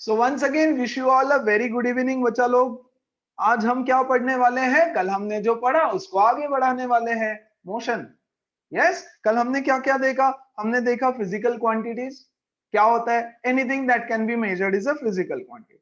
So once again wish you all a very good evening बच्चा लोग। आज हम क्या पढ़ने वाले हैं? कल हमने जो पढ़ा उसको आगे बढ़ाने वाले हैं। मोशन। यस, कल हमने क्या क्या देखा? हमने देखा फिजिकल क्वांटिटीज। क्या होता है? Anything that can be measured is a physical quantity.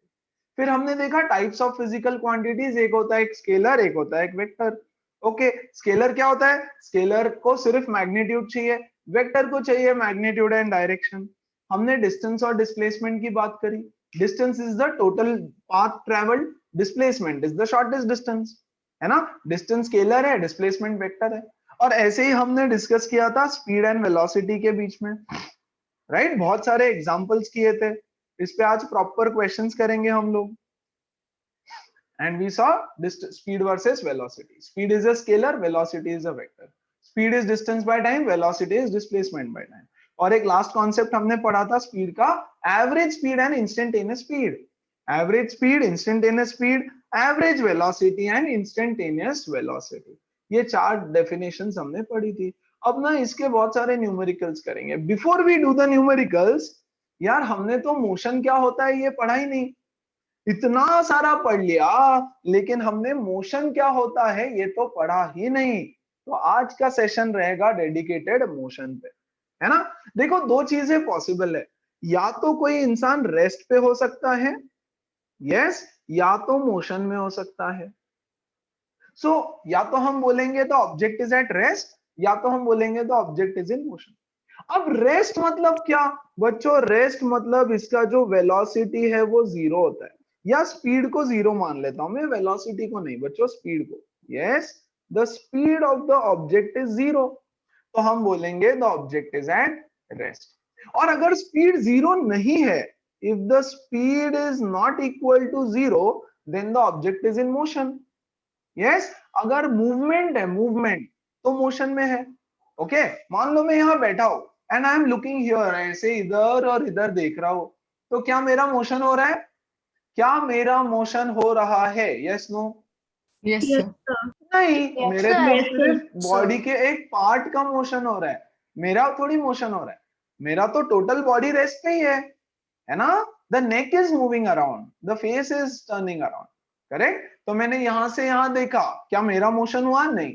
फिर हमने देखा टाइप्स ऑफ फिजिकल क्वांटिटीज। एक होता है एक स्केलर, एक होता है एक वेक्टर। ओके, स्केलर क्या होता है? स्केलर को सिर्फ मैग्नीट्यूड चाहिए, वेक्टर को चाहिए मैग्नीट्यूड एंड डायरेक्शन। हमने डिस्टेंस और डिस्प्लेसमेंट की बात करी। Distance is the total path travelled, displacement is the shortest distance, है ना? डिस्टेंस स्केलर है, डिस्प्लेसमेंट वेक्टर है। और ऐसे ही हमने डिस्कस किया था स्पीड एंड वेलोसिटी के बीच में, राइट? बहुत सारे एग्जांपल्स किए थे। इस पे आज प्रॉपर क्वेश्चंस करेंगे हम लोग। And we saw speed versus velocity. Speed is a scalar, velocity is a vector. Speed is distance by time, velocity is displacement by time. और एक लास्ट कॉन्सेप्ट हमने पढ़ा था स्पीड का, average speed and instantaneous speed. Average speed, instantaneous speed, average velocity and instantaneous velocity, ये चार definitions हमने पढ़ी थी। अब ना इसके बहुत सारे न्यूमेरिकल्स करेंगे। Before we do the numericals, यार हमने तो मोशन क्या होता है ये पढ़ा ही नहीं। इतना सारा पढ़ लिया लेकिन हमने मोशन क्या होता है ये तो पढ़ा ही नहीं। तो आज का सेशन रहेगा डेडिकेटेड मोशन पे, है ना? देखो, दो चीजें पॉसिबल है। या तो कोई इंसान रेस्ट पे हो सकता है, यस, या तो मोशन में हो सकता है। सो या तो हम बोलेंगे the object is at rest, या तो हम बोलेंगे the object is in motion. अब रेस्ट मतलब क्या बच्चों? रेस्ट मतलब इसका जो वेलोसिटी है वो जीरो होता है, या स्पीड को जीरो मान लेता हूं मैं, वेलोसिटी को नहीं बच्चों, स्पीड को। Yes, the speed of the object is zero, तो हम बोलेंगे the object is at rest. और अगर स्पीड जीरो नहीं है, if the speed is not equal to zero, then the object is in motion. Yes, अगर movement है, movement, तो मोशन में है। ओके, मान लो मैं यहां बैठा हूं and I am looking here, ऐसे इधर और इधर देख रहा हूं, तो क्या मेरा मोशन हो रहा है? क्या मेरा मोशन हो रहा है? Yes no? Yes Yes, sir. sir. नहीं, Yes, मेरे sir. तो Yes, sir. सिर्फ बॉडी के एक पार्ट का मोशन हो रहा है, मेरा थोड़ी मोशन हो रहा है। मेरा तो टोटल बॉडी रेस्ट पे ही है ना? The neck is moving around, the face is turning around, correct? तो मैंने यहां से यहां देखा, क्या मेरा मोशन हुआ? नहीं,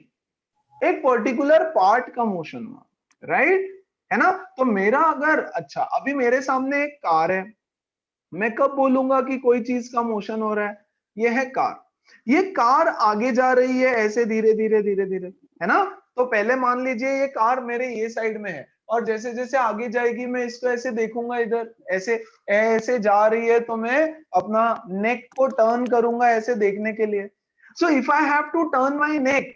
एक पर्टिकुलर पार्ट का मोशन हुआ, राइट? है ना? तो मेरा अगर, अच्छा अभी मेरे सामने एक कार है, मैं कब बोलूंगा कि कोई चीज का मोशन हो रहा है? ये है कार। ये कार आगे जा रही है ऐसे धीरे धीरे धीरे धीरे, है ना? तो पहले मान लीजिए ये कार मेरे ये साइड में है, और जैसे जैसे आगे जाएगी मैं इसको ऐसे देखूंगा, इधर ऐसे ऐसे जा रही है, तो मैं अपना नेक को टर्न करूंगा ऐसे देखने के लिए। So if I have to turn my neck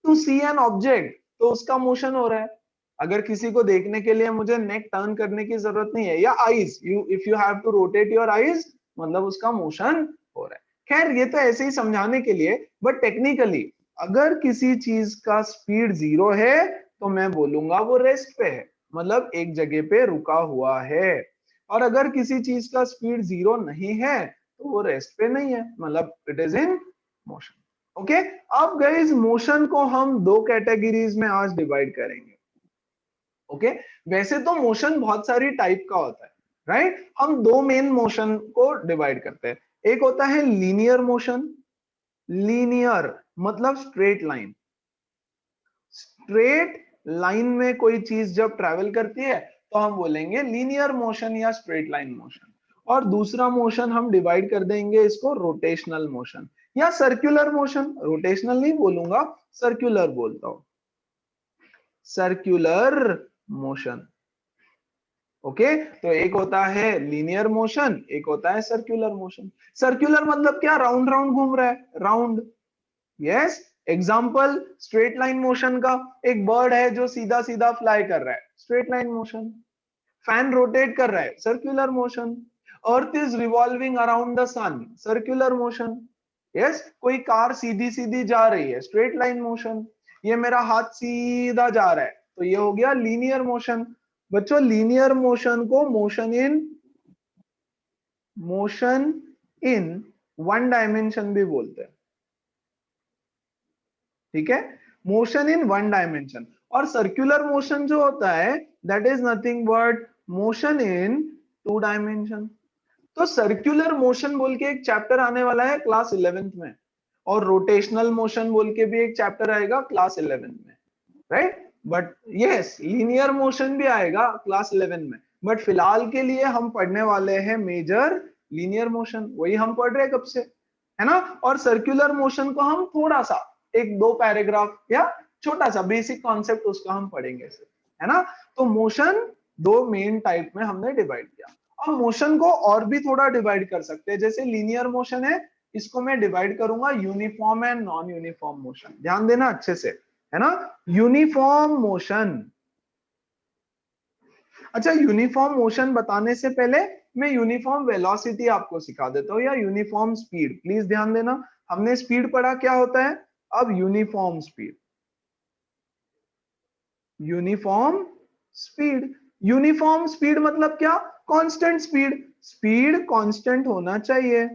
to see an object, तो उसका मोशन हो रहा है। अगर किसी को देखने के लिए मुझे नेक टर्न करने की जरूरत नहीं है, या eyes, you if you have to rotate your eyes, मतलब उसका मोशन हो रहा है। खैर ये तो ऐसे ही समझाने के लिए, बट टेक्निकली अगर किसी चीज का स्पीड जीरो है तो मैं बोलूंगा वो रेस्ट पे है, मतलब एक जगह पे रुका हुआ है। और अगर किसी चीज का स्पीड जीरो नहीं है तो वो रेस्ट पे नहीं है, मतलब it is in motion. Okay, अब गाइस मोशन को हम दो कैटेगरीज में आज डिवाइड करेंगे। ओके, वैसे तो मोशन बहुत सारी टाइप का होता है, राइट? हम दो मेन मोशन को डिवाइड करते हैं। एक होता है लीनियर मोशन। लीनियर मतलब स्ट्रेट लाइन। स्ट्रेट लाइन में कोई चीज जब ट्रेवल करती है तो हम बोलेंगे लीनियर मोशन या स्ट्रेट लाइन मोशन। और दूसरा मोशन हम डिवाइड कर देंगे इसको रोटेशनल मोशन या सर्कुलर मोशन। रोटेशनल नहीं बोलूंगा, सर्कुलर बोलता हूं, सर्कुलर मोशन। ओके, तो एक होता है लीनियर मोशन, एक होता है सर्कुलर मोशन। सर्कुलर मतलब क्या? राउंड राउंड घूम रहा है, round. Yes, example straight line motion का, एक बर्ड है जो सीधा सीधा फ्लाई कर रहा है, straight line motion. Fan rotate कर रहा है, circular motion. Earth is revolving around the sun, circular motion. Yes, कोई कार सीधी सीधी जा रही है, स्ट्रेट लाइन मोशन। ये मेरा हाथ सीधा जा रहा है, तो ये हो गया लीनियर मोशन। बच्चों लीनियर मोशन को मोशन इन वन डायमेंशन भी बोलते हैं, ठीक है? Motion in one dimension. और सर्कुलर मोशन जो होता है that is nothing but motion in two dimension. तो सर्कुलर मोशन बोल के एक चैप्टर आने वाला है क्लास 11th में, और रोटेशनल मोशन बोल के भी एक चैप्टर आएगा क्लास 11th में, right. But yes, linear motion भी आएगा क्लास 11 में, बट फिलहाल के लिए हम पढ़ने वाले हैं मेजर लीनियर मोशन, वही हम पढ़ रहे हैं कब से, है ना। और सर्कुलर मोशन को हम थोड़ा सा एक दो पैराग्राफ या छोटा सा बेसिक कॉन्सेप्ट उसका हम पढ़ेंगे, है ना। तो मोशन दो मेन टाइप में हमने डिवाइड किया। अब मोशन को और भी थोड़ा डिवाइड कर सकते हैं, जैसे लीनियर मोशन है, इसको मैं डिवाइड करूंगा uniform and non uniform motion. ध्यान देना अच्छे से, है ना। यूनिफॉर्म मोशन, अच्छा यूनिफॉर्म मोशन बताने से पहले मैं यूनिफॉर्म वेलोसिटी आपको सिखा देता हूँ, या यूनिफॉर्म स्पीड। प्लीज ध्यान देना, हमने स्पीड पढ़ा क्या होता है, अब uniform speed. Uniform speed, uniform speed मतलब क्या, कांस्टेंट स्पीड, स्पीड कांस्टेंट होना चाहिए,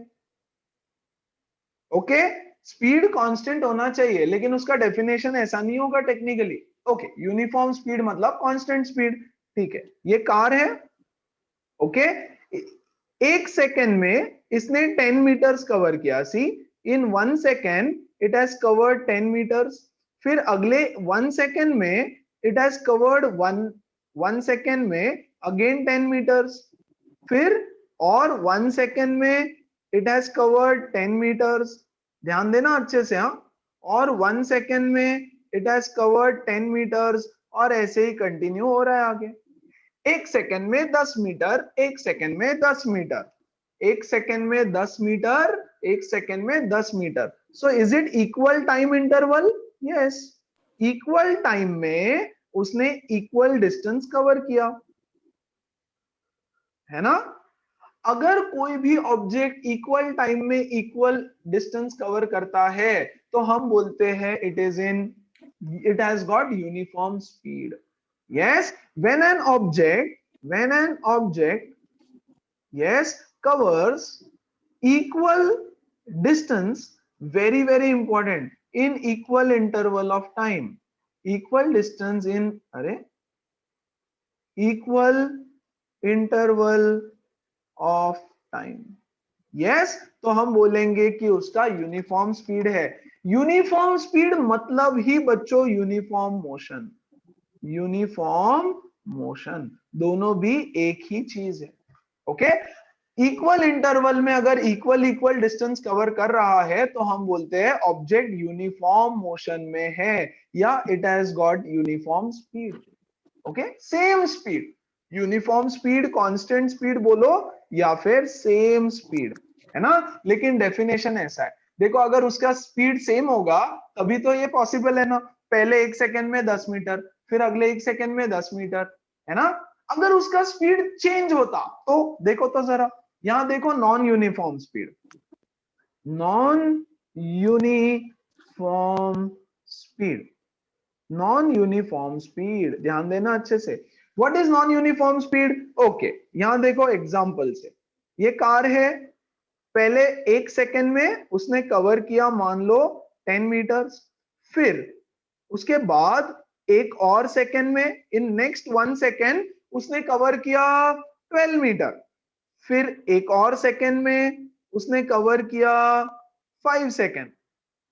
ओके। स्पीड कांस्टेंट होना चाहिए, लेकिन उसका डेफिनेशन ऐसा नहीं होगा टेक्निकली, ओके। यूनिफॉर्म स्पीड मतलब कांस्टेंट स्पीड, ठीक है। ये कार है, ओके। एक सेकेंड में इसने 10 मीटर्स कवर किया, see in 1 second it has covered 10 metres. फिर अगले 1 सेकेंड में इट हैज कवर्ड 1 सेकेंड में अगेन 10 मीटर्स, फिर और 1 सेकेंड में इट हैज कवर्ड 10 मीटर्स। ध्यान देना अच्छे से, हाँ। और 1 सेकेंड में इट हैज कवर्ड 10 मीटर्स, और ऐसे ही कंटिन्यू हो रहा है आगे। एक सेकेंड में 10 मीटर, एक सेकेंड में 10 मीटर, एक सेकेंड में 10 मीटर, एक सेकेंड में 10 metre. So is it equal time interval, yes. Equal time में उसने इक्वल डिस्टेंस कवर किया, है ना। अगर कोई भी ऑब्जेक्ट इक्वल टाइम में इक्वल डिस्टेंस कवर करता है तो हम बोलते हैं it has got uniform speed. Yes, when an object, yes, covers equal distance, very important, in equal interval of time, equal distance in equal interval of time, yes, तो हम बोलेंगे कि उसका यूनिफॉर्म स्पीड है। यूनिफॉर्म स्पीड मतलब ही बच्चों uniform motion, uniform motion, दोनों भी एक ही चीज है, ओके। इक्वल इंटरवल में अगर इक्वल डिस्टेंस कवर कर रहा है तो हम बोलते हैं ऑब्जेक्ट यूनिफॉर्म मोशन में है, या it has got uniform speed, okay. Same speed, uniform speed, constant speed बोलो या फिर सेम स्पीड, है ना। लेकिन डेफिनेशन ऐसा है, देखो अगर उसका स्पीड सेम होगा तभी तो ये पॉसिबल है ना। पहले एक सेकेंड में 10 मीटर, फिर अगले एक सेकेंड में 10 मीटर, है ना। अगर उसका स्पीड चेंज होता तो देखो तो जरा, यहां देखो non uniform speed, non uniform speed, non uniform speed, ध्यान देना अच्छे से। What is non uniform speed, okay. यहां देखो एग्जांपल से, ये कार है, पहले एक सेकेंड में उसने कवर किया मान लो 10 मीटर्स, फिर उसके बाद एक और सेकेंड में इन नेक्स्ट 1 सेकेंड उसने कवर किया 12 मीटर, फिर एक और सेकेंड में उसने कवर किया 5 सेकेंड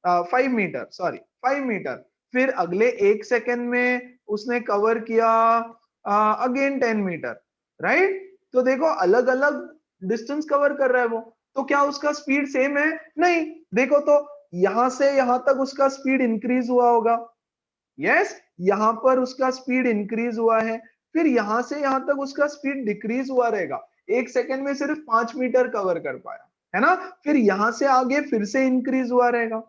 5 मीटर, सॉरी 5 मीटर, फिर अगले एक सेकेंड में उसने कवर किया अगेन 10 मीटर, राइट। तो देखो अलग अलग डिस्टेंस कवर कर रहा है वो, तो क्या उसका स्पीड सेम है, नहीं। देखो तो यहां से यहां तक उसका स्पीड इंक्रीज हुआ होगा, यस, यहां पर उसका स्पीड इंक्रीज हुआ है, फिर यहां से यहां तक उसका स्पीड डिक्रीज हुआ रहेगा, एक सेकेंड में सिर्फ 5 मीटर कवर कर पाया, है ना। फिर यहां से आगे फिर से इंक्रीज हुआ रहेगा,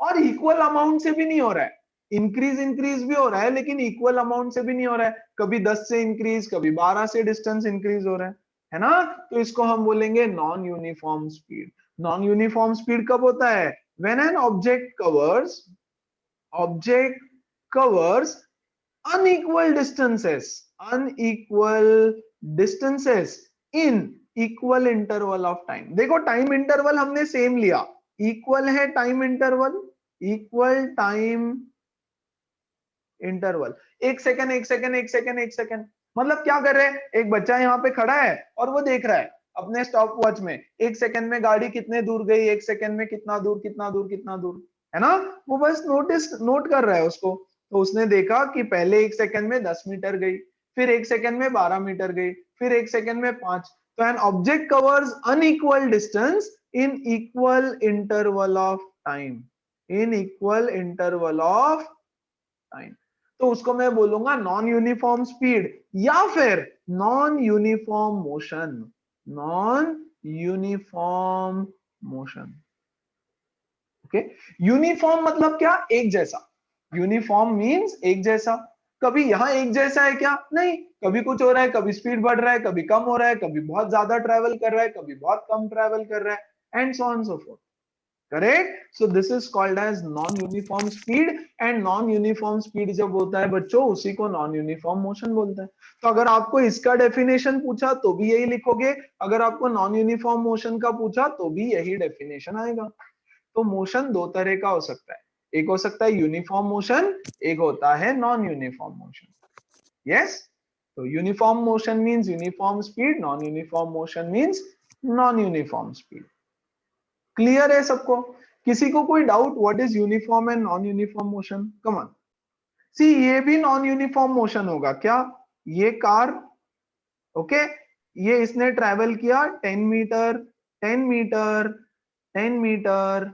और इक्वल अमाउंट से भी नहीं हो रहा है, इंक्रीज भी हो रहा है लेकिन इक्वल अमाउंट से भी नहीं हो रहा है, कभी 10 से इंक्रीज, कभी 12 से डिस्टेंस इंक्रीज हो रहा है ना। तो इसको हम बोलेंगे non uniform speed. Non uniform speed कब होता है, when an object covers unequal distances in equal interval of time। देखो टाइम इंटरवल हमने सेम लिया, इक्वल है time interval, equal time interval, एक सेकंड एक सेकंड एक सेकंड एक सेकंड, मतलब क्या कर रहे हैं, एक बच्चा यहाँ पे खड़ा है और वो देख रहा है, अपने स्टॉप वॉच में 1 सेकंड में गाड़ी कितने दूर गई, 1 सेकंड में कितना दूर कितना दूर कितना दूर, है ना। वो बस नोट कर रहा है उसको। तो उसने देखा कि पहले 1 सेकंड में 10 मीटर गई, फिर 1 सेकंड में 12 मीटर गई, फिर 1 सेकंड में 5। तो an object covers unequal distance in equal interval of time, in equal interval of time. तो उसको मैं बोलूंगा नॉन यूनिफॉर्म स्पीड या फिर non uniform motion, non uniform motion. Okay, uniform मतलब क्या, एक जैसा। यूनिफॉर्म मींस एक जैसा। कभी यहां एक जैसा है क्या, नहीं, कभी कुछ हो रहा है, कभी स्पीड बढ़ रहा है, कभी कम हो रहा है, कभी बहुत ज्यादा ट्रेवल कर रहा है, कभी बहुत कम ट्रेवल कर रहा है, and so on so forth. Correct. So this is called as non uniform speed. And non uniform speed जब होता है बच्चों, उसी को नॉन यूनिफॉर्म मोशन बोलते हैं। तो अगर आपको इसका डेफिनेशन पूछा तो भी यही लिखोगे, अगर आपको नॉन यूनिफॉर्म मोशन का पूछा तो भी यही डेफिनेशन आएगा। तो मोशन दो तरह का हो सकता है, एक हो सकता है यूनिफॉर्म मोशन, एक होता है नॉन यूनिफॉर्म मोशन। यस, तो uniform motion means uniform speed, non uniform motion means non uniform speed. Clear है सबको? किसी को कोई doubt what is uniform and non uniform motion? Come on. See, ये भी नॉन यूनिफॉर्म मोशन होगा क्या? ये कार, ओके, ये इसने ट्रैवल किया 10 metre, 10 metre, 10 metre,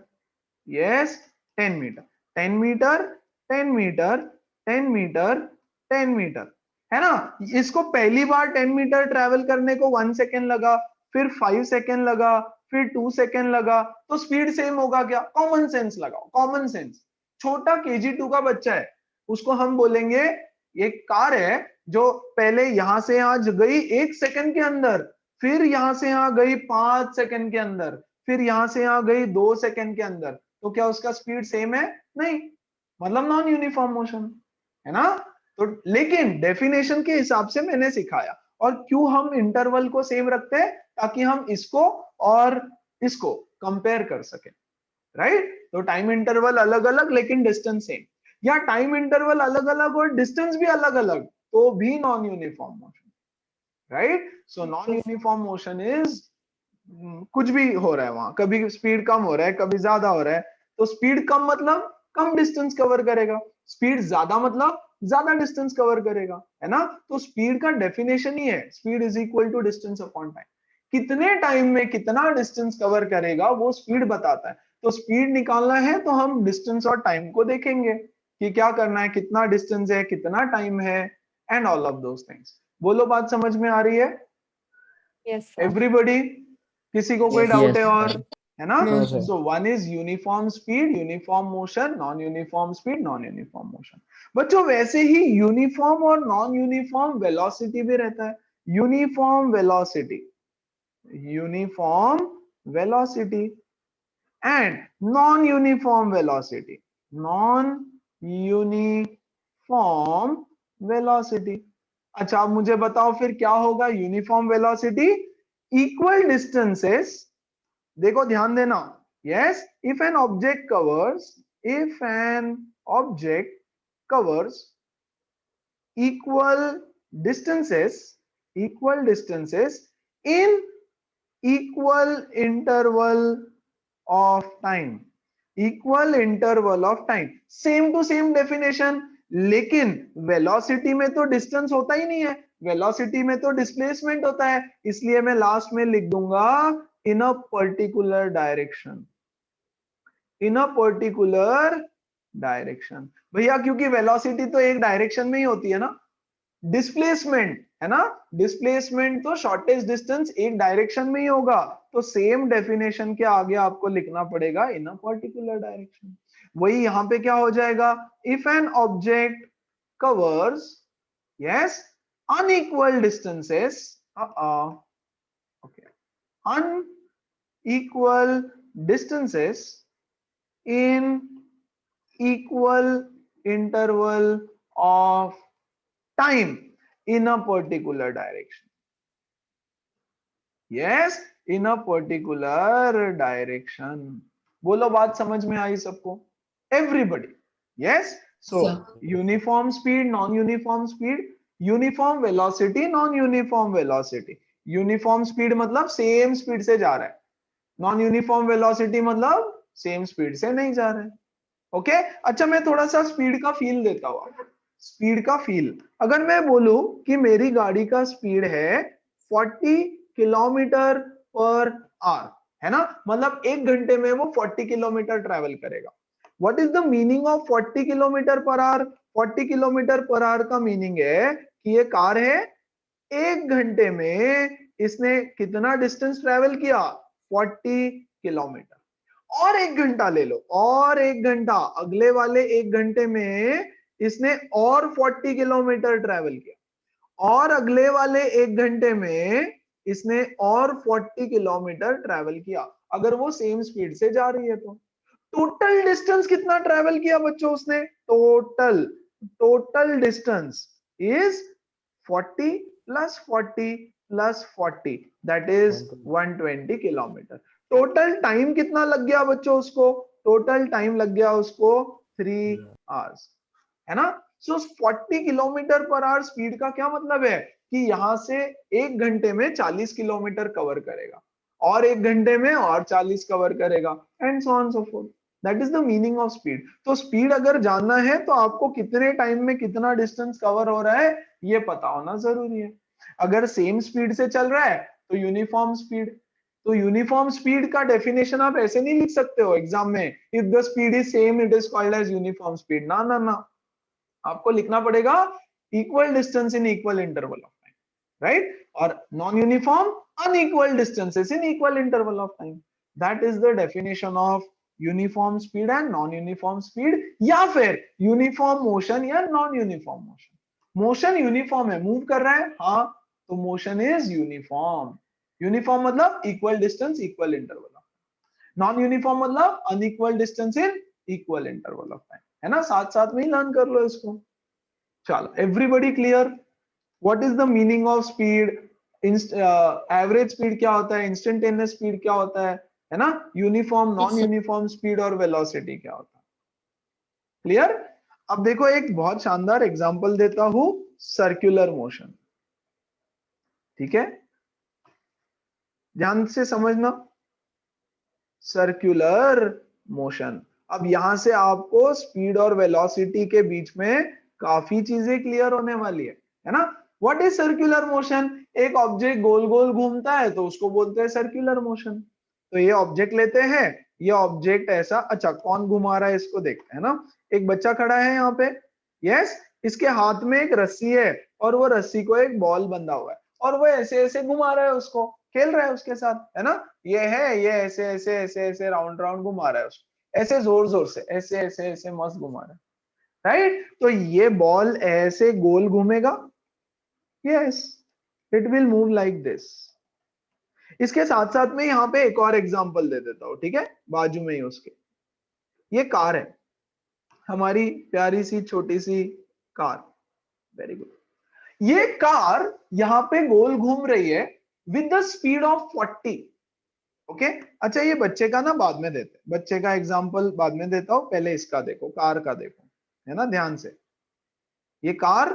yes, 10 metre, 10 metre, 10 metre, 10 metre, 10 metre, है ना। इसको पहली बार 10 मीटर ट्रैवल करने को 1 सेकेंड लगा, फिर 5 सेकेंड लगा, फिर 2 सेकेंड लगा। तो स्पीड सेम होगा क्या? कॉमन सेंस लगाओ, कॉमन सेंस। छोटा KG2 का बच्चा है, उसको हम बोलेंगे ये कार है जो पहले यहां से यहां गई 1 सेकेंड के अंदर, फिर यहां से यहां गई 5 सेकेंड के अंदर, फिर यहां से यहां गई 2 सेकेंड के अंदर। तो क्या उसका स्पीड सेम है? नहीं, मतलब नॉन यूनिफॉर्म मोशन, है ना। तो लेकिन डेफिनेशन के हिसाब से मैंने सिखाया। और क्यों हम इंटरवल को सेम रखते हैं? ताकि हम इसको और इसको कंपेयर कर सके, राइट। तो टाइम इंटरवल अलग अलग लेकिन डिस्टेंस सेम, या टाइम इंटरवल अलग अलग और डिस्टेंस भी अलग अलग, तो भी non uniform motion, right. So non uniform motion is कुछ भी हो रहा है वहां, कभी स्पीड कम हो रहा है, कभी ज्यादा हो रहा है। तो स्पीड कम मतलब कम डिस्टेंस कवर करेगा, स्पीड ज्यादा मतलब ज्यादा डिस्टेंस कवर करेगा, है ना। तो स्पीड का डेफिनेशन ही है speed is equal to distance upon time. कितने टाइम में कितना डिस्टेंस कवर करेगा वो स्पीड बताता है। तो स्पीड निकालना है तो हम डिस्टेंस और टाइम को देखेंगे कि क्या करना है, कितना डिस्टेंस है, कितना टाइम है, and all of those things. बोलो, बात समझ में आ रही है? Yes, sir. एवरीबॉडी? किसी को कोई Yes, डाउट yes, है और? sir. है ना। No, sir. So one is uniform speed, uniform motion, non uniform speed, non uniform motion. बच्चों वैसे ही यूनिफॉर्म और नॉन यूनिफॉर्म वेलोसिटी भी रहता है। Uniform velocity, uniform velocity and non uniform velocity, non uniform velocity. अच्छा, अब मुझे बताओ फिर क्या होगा यूनिफॉर्म वेलोसिटी? इक्वल डिस्टेंसेस, देखो ध्यान देना, yes, if an object covers, if an object covers equal equal distances in equal interval of time, equal interval of time, same to same definition. लेकिन वेलोसिटी में तो डिस्टेंस होता ही नहीं है, velocity में तो डिस्प्लेसमेंट होता है, इसलिए मैं लास्ट में लिख दूंगा in a particular direction, in a particular direction. भैया क्योंकि वेलोसिटी तो एक डायरेक्शन में ही होती है ना, डिस्प्लेसमेंट है ना, डिस्प्लेसमेंट तो शॉर्टेस्ट डिस्टेंस एक डायरेक्शन में ही होगा। तो सेम डेफिनेशन के आगे आपको लिखना पड़ेगा इन अ पर्टिकुलर डायरेक्शन। वही यहां पे क्या हो जाएगा, if an object covers, yes, unequal distances, okay, unequal distances in equal interval of time in a particular direction, yes, in a particular direction। बोलो, बात समझ में आई सबको? एवरीबडी? यस। सो uniform speed, non uniform speed, uniform velocity, non uniform velocity, uniform speed मतलब same speed से जा रहा है, नॉन यूनिफॉर्म वेलोसिटी मतलब सेम स्पीड से नहीं जा रहा है। ओके अच्छा मैं थोड़ा सा स्पीड का फील देता हूँ। स्पीड का फील, अगर मैं बोलूं कि मेरी गाड़ी का स्पीड है 40 किलोमीटर पर आवर, है ना, मतलब 1 घंटे में वो 40 किलोमीटर ट्रेवल करेगा। What is the meaning of 40 kilometre per our? 40 kilometre per our का मीनिंग है कि ये कार है, 1 घंटे में इसने कितना डिस्टेंस ट्रेवल किया? 40 किलोमीटर। और 1 घंटा ले लो, और 1 घंटा, अगले वाले 1 घंटे में इसने और 40 किलोमीटर ट्रेवल किया, और अगले वाले 1 घंटे में इसने और 40 किलोमीटर ट्रेवल किया, अगर वो सेम स्पीड से जा रही है तो टोटल डिस्टेंस कितना ट्रेवल किया बच्चों उसने? Total total distance is 40 plus 40 plus 40, that is 120 kilometre. Total time कितना लग गया बच्चों उसको? टोटल टाइम लग गया उसको 3 आवर्स, है ना। सो 40 किलोमीटर पर आवर स्पीड का क्या मतलब है कि यहां से 1 घंटे में 40 किलोमीटर कवर करेगा, और 1 घंटे में और 40 कवर करेगा, and so on so fourth. That is the meaning of speed. तो स्पीड अगर जानना है तो आपको कितने टाइम में कितना डिस्टेंस कवर हो रहा है ये पता होना जरूरी है। अगर सेम स्पीड से चल रहा है तो यूनिफॉर्म स्पीड। तो यूनिफॉर्म स्पीड का डेफिनेशन आप ऐसे नहीं लिख सकते हो एग्जाम में, if the speed is same it is called as uniform speed. ना ना ना, आपको लिखना पड़ेगा equal distance in equal interval of time, right? और non uniform unequal distances in equal interval of time. That is the definition of uniform speed and non uniform speed, या फिर uniform motion या non uniform motion. Motion uniform है, move कर रहा है, हाँ, तो मोशन इज यूनिफॉर्म। यूनिफॉर्म मतलब equal distance equal interval of, non uniform मतलब unequal distance in equal interval of time, है ना। साथ साथ में ही लर्न कर लो इसको। चलो everybody clear? What is the meaning of speed? Average speed क्या होता है, इंस्टेंटेनियस स्पीड क्या होता है ना, uniform Yes, non sir. Uniform speed और वेलोसिटी क्या होता है। क्लियर? अब देखो एक बहुत शानदार एग्जांपल देता हूं, सर्कुलर मोशन। ठीक है, ध्यान से समझना, सर्कुलर मोशन। अब यहां से आपको स्पीड और वेलोसिटी के बीच में काफी चीजें क्लियर होने वाली है ना। What is circular motion? एक ऑब्जेक्ट गोल गोल घूमता है तो उसको बोलते हैं सर्कुलर मोशन। तो ये ऑब्जेक्ट लेते हैं, ये ऑब्जेक्ट ऐसा, अच्छा कौन घुमा रहा है इसको देखते हैं ना। एक बच्चा खड़ा है यहाँ पे, यस, इसके हाथ में एक रस्सी है और वो रस्सी को एक बॉल बंधा हुआ है, और वो ऐसे ऐसे घुमा रहा है उसको, खेल रहा है उसके साथ, है ना। ये है, ये ऐसे ऐसे ऐसे ऐसे राउंड राउंड घुमा रहा है उसको, ऐसे जोर जोर से, ऐसे ऐसे ऐसे मस्त घुमा रहा है, राइट। तो ये बॉल ऐसे गोल घूमेगा, yes, it will move like this. इसके साथ साथ में यहाँ पे एक और एग्जांपल दे देता हूँ, ठीक है, बाजू में ही उसके। ये कार है, हमारी प्यारी सी छोटी सी कार, वेरी गुड। ये कार यहाँ पे गोल घूम रही है with the speed of 40। Okay अच्छा ये बच्चे का ना बाद में देते हैं, बच्चे का एग्जांपल बाद में देता हूं, पहले इसका देखो, कार का देखो, है ना, ध्यान से। ये कार,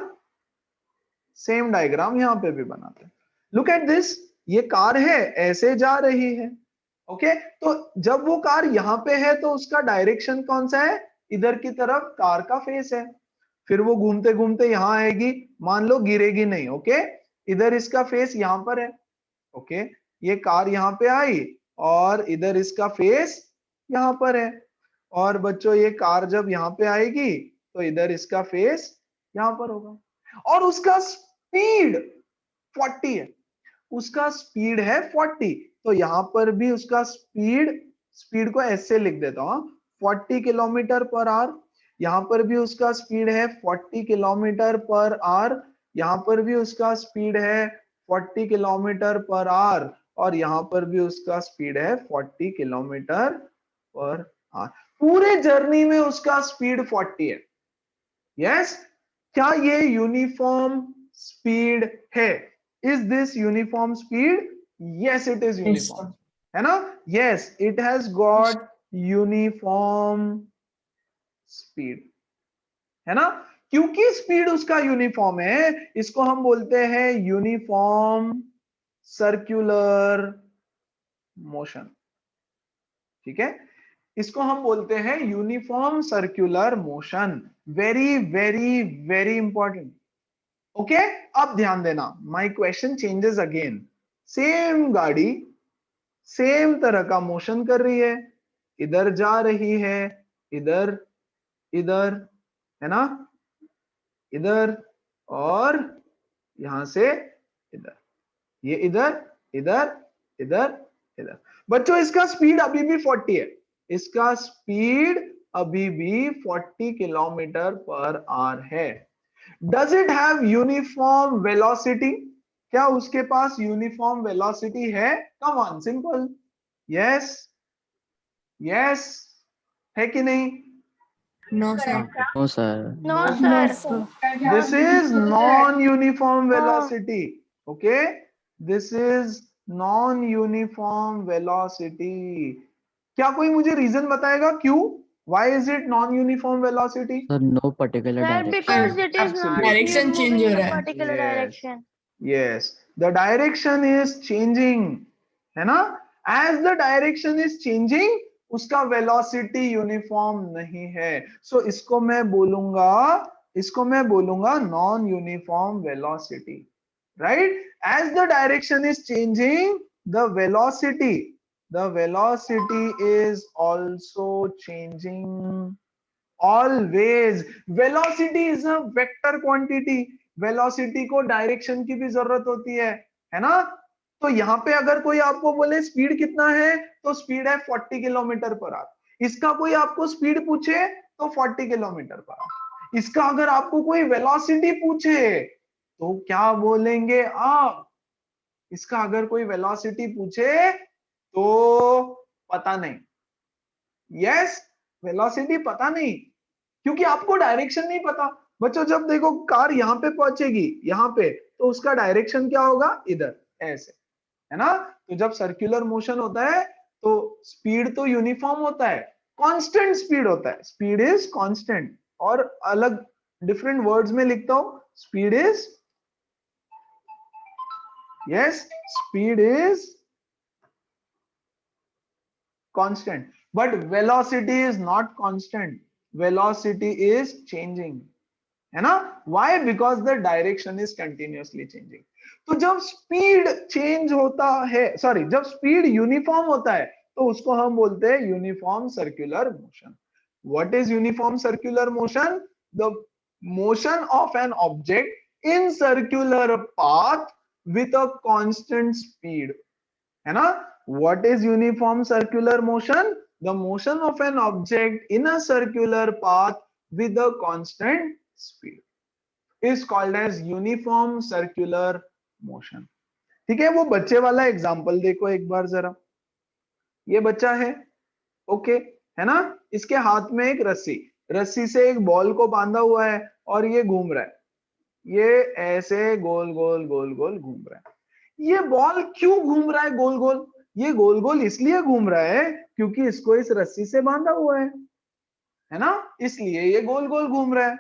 सेम डायग्राम यहाँ पे भी बनाते हैं। लुक एट दिस, ये कार है, ऐसे जा रही है। ओके तो जब वो कार यहाँ पे है तो उसका डायरेक्शन कौन सा है? इधर की तरफ कार का फेस है। फिर वो घूमते घूमते यहाँ आएगी, मान लो गिरेगी नहीं, ओके, इधर इसका फेस यहाँ पर है। ओके ये कार यहाँ पे आई और इधर इसका फेस यहाँ पर है, और बच्चों ये कार जब यहाँ पे आएगी तो इधर इसका फेस यहाँ पर होगा, और उसका स्पीड 40 है, उसका स्पीड है 40। तो यहाँ पर भी उसका स्पीड, स्पीड को ऐसे लिख देता हूँ, 40 किलोमीटर पर आवर। यहाँ पर भी उसका स्पीड है 40 किलोमीटर पर आवर, यहाँ पर भी उसका स्पीड है 40 किलोमीटर पर आवर, और यहाँ पर भी उसका स्पीड है 40 किलोमीटर पर आवर। पूरे जर्नी में उसका स्पीड 40 है। यस, क्या ये यूनिफॉर्म स्पीड है? Is this uniform speed? Yes it is Yes, uniform, sir. है ना। Yes it has Yes. Got uniform speed, है ना, क्योंकि स्पीड उसका यूनिफॉर्म है, इसको हम बोलते हैं यूनिफॉर्म सर्क्यूलर मोशन, ठीक है, इसको हम बोलते हैं uniform circular motion. Very very very important. Okay, अब ध्यान देना, my question changes again. Same गाड़ी सेम तरह का मोशन कर रही है, इधर जा रही है, इधर इधर, है ना, इधर और यहां से इधर, ये इधर इधर इधर इधर। बच्चों इसका स्पीड अभी भी 40 है, इसका स्पीड अभी भी 40 किलोमीटर पर आवर है। Does it have uniform velocity? क्या उसके पास यूनिफॉर्म वेलोसिटी है? Come on, simple, yes yes, है कि नहीं? No, sir. No, sir. No, No, sir. sir. This is non-uniform velocity. Okay, this is non-uniform velocity. क्या कोई मुझे रीजन बताएगा क्यों? Why is it non-uniform velocity? Sir, no particular Sir, direction. because it is not Absolutely. Direction change moving हो in a रहा है. particular Yes. direction. Yes, the direction is changing, है ना? As the direction is changing, उसका velocity uniform नहीं है। So इसको मैं बोलूंगा non uniform velocity, right? As the direction is changing, the velocity is also changing always. Velocity is a vector quantity, velocity को direction की भी जरूरत होती है ना? तो यहाँ पे अगर कोई आपको बोले स्पीड कितना है, तो स्पीड है 40 किलोमीटर पर आवर। इसका कोई आपको स्पीड पूछे तो 40 किलोमीटर पर आवर। इसका अगर आपको कोई वेलोसिटी पूछे तो क्या बोलेंगे आप? इसका अगर कोई वेलोसिटी पूछे तो पता नहीं, यस, वेलोसिटी पता नहीं, क्योंकि आपको डायरेक्शन नहीं पता। बच्चों जब देखो कार यहाँ पे पहुंचेगी, यहाँ पे, तो उसका डायरेक्शन क्या होगा? इधर, ऐसे, है ना? तो जब सर्कुलर मोशन होता है तो स्पीड तो यूनिफॉर्म होता है, कांस्टेंट स्पीड होता है, स्पीड इज कांस्टेंट। और अलग डिफरेंट वर्ड्स में लिखता हूं, speed is, yes, speed is constant, but velocity is not constant, velocity is changing, है ना? Why? Because the direction is continuously changing. तो जब स्पीड चेंज होता है, सॉरी, जब स्पीड यूनिफॉर्म होता है तो उसको हम बोलते हैं uniform circular motion. What is uniform circular motion? The motion of an object in circular path with a constant speed, है ना? What is uniform circular motion? The motion of an object in a circular path with a constant speed is called as uniform circular motion. ठीक है, वो बच्चे वाला example देखो एक बार जरा। ये बच्चा है, ओके, है ना? इसके हाथ में एक रस्सी से एक बॉल को बांधा हुआ है और ये घूम रहा है, ये ऐसे गोल गोल गोल गोल घूम रहा है। ये बॉल क्यों घूम रहा है गोल गोल? ये गोल गोल इसलिए घूम रहा है क्योंकि इसको इस रस्सी से बांधा हुआ है ना? इसलिए ये गोल गोल घूम रहा है।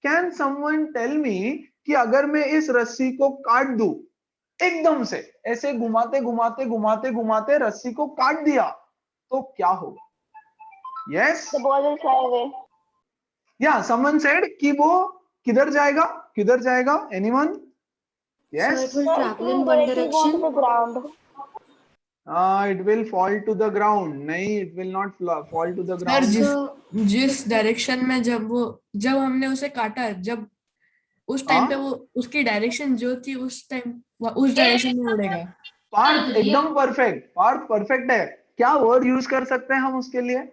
कैन समवन टेल मी कि अगर मैं इस रस्सी को काट दूं, एकदम से ऐसे घुमाते घुमाते घुमाते घुमाते रस्सी को काट दिया, तो क्या होगा? Yes, The ball will fly away. या समवन सेड कि वो किधर जाएगा? किधर जाएगा? Anyone? So it yes, will Sir, it travel in will one directly go to direction. the ground. It will fall to the ground. नहीं, it will not fall to the sir ground. जिस direction में जब हमने उसे काटा, जब उस time पे वो उसकी डायरेक्शन जो थी उस टाइम उस डायरेक्शन में उड़ेगा। पार्थ एकदम परफेक्ट, पार्थ परफेक्ट है। क्या वर्ड यूज कर सकते हैं हम उसके लिए?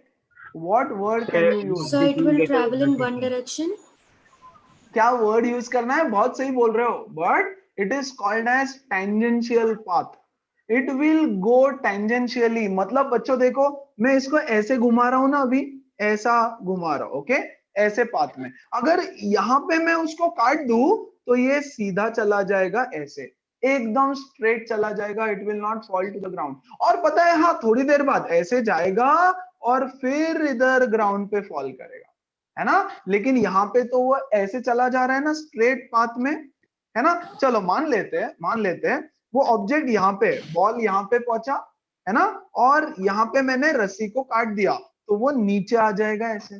What word can you use? So it will travel in one direction. क्या वर्ड यूज करना है? बहुत सही बोल रहे हो, but it is called as tangential path. It will go tangentially. मतलब बच्चों देखो, मैं इसको ऐसे घुमा रहा हूं ना, अभी ऐसा घुमा रहा हूं, ओके, ऐसे पाथ में। अगर यहाँ पे मैं उसको काट दूं तो ये सीधा चला जाएगा, ऐसे एकदम स्ट्रेट चला जाएगा, it will not fall to the ground. और पता है, हाँ, थोड़ी देर बाद ऐसे जाएगा और फिर इधर ग्राउंड पे फॉल करेगा, है ना? लेकिन यहाँ पे तो वो ऐसे चला जा रहा है ना, स्ट्रेट पाथ में, है ना? चलो मान लेते हैं वो ऑब्जेक्ट यहाँ पे, बॉल यहाँ पे पहुंचा है ना, और यहाँ पे मैंने रस्सी को काट दिया तो वो नीचे आ जाएगा ऐसे,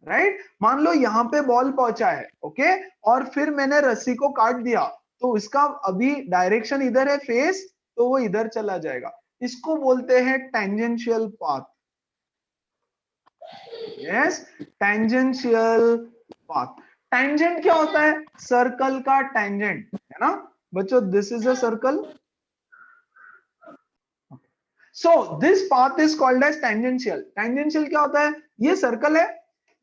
राइट। मान लो यहाँ पे बॉल पहुंचा है, ओके, और फिर मैंने रस्सी को काट दिया तो इसका अभी डायरेक्शन इधर है फेस, तो वो इधर चला जाएगा। इसको बोलते हैं tangential path. Yes, tangential path. Tangent क्या होता है? सर्कल का टेंजेंट, है ना बच्चों, this is a circle, so this path is called as tangential. Tangential क्या होता है? ये सर्कल है,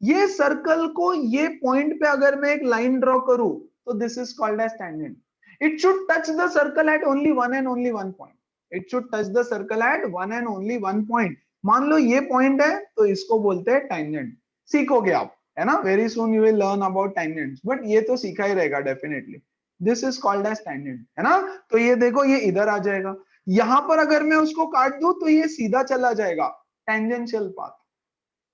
ये सर्कल को ये पॉइंट पे अगर मैं एक लाइन ड्रॉ करूं तो this is called as tangent. It should touch the circle at only one and only one point. It should touch the circle at one and only one point. मान लो ये point है तो इसको बोलते हैं टेंजेंट। सीखोगे आप, है ना, very soon you will learn about tangents, but ये तो सीखा ही रहेगा definitely. This is called as tangent, है ना। तो ये देखो, ये इधर आ जाएगा, यहां पर अगर मैं उसको काट दूं तो ये सीधा चला जाएगा, टेंजेंशियल पाथ।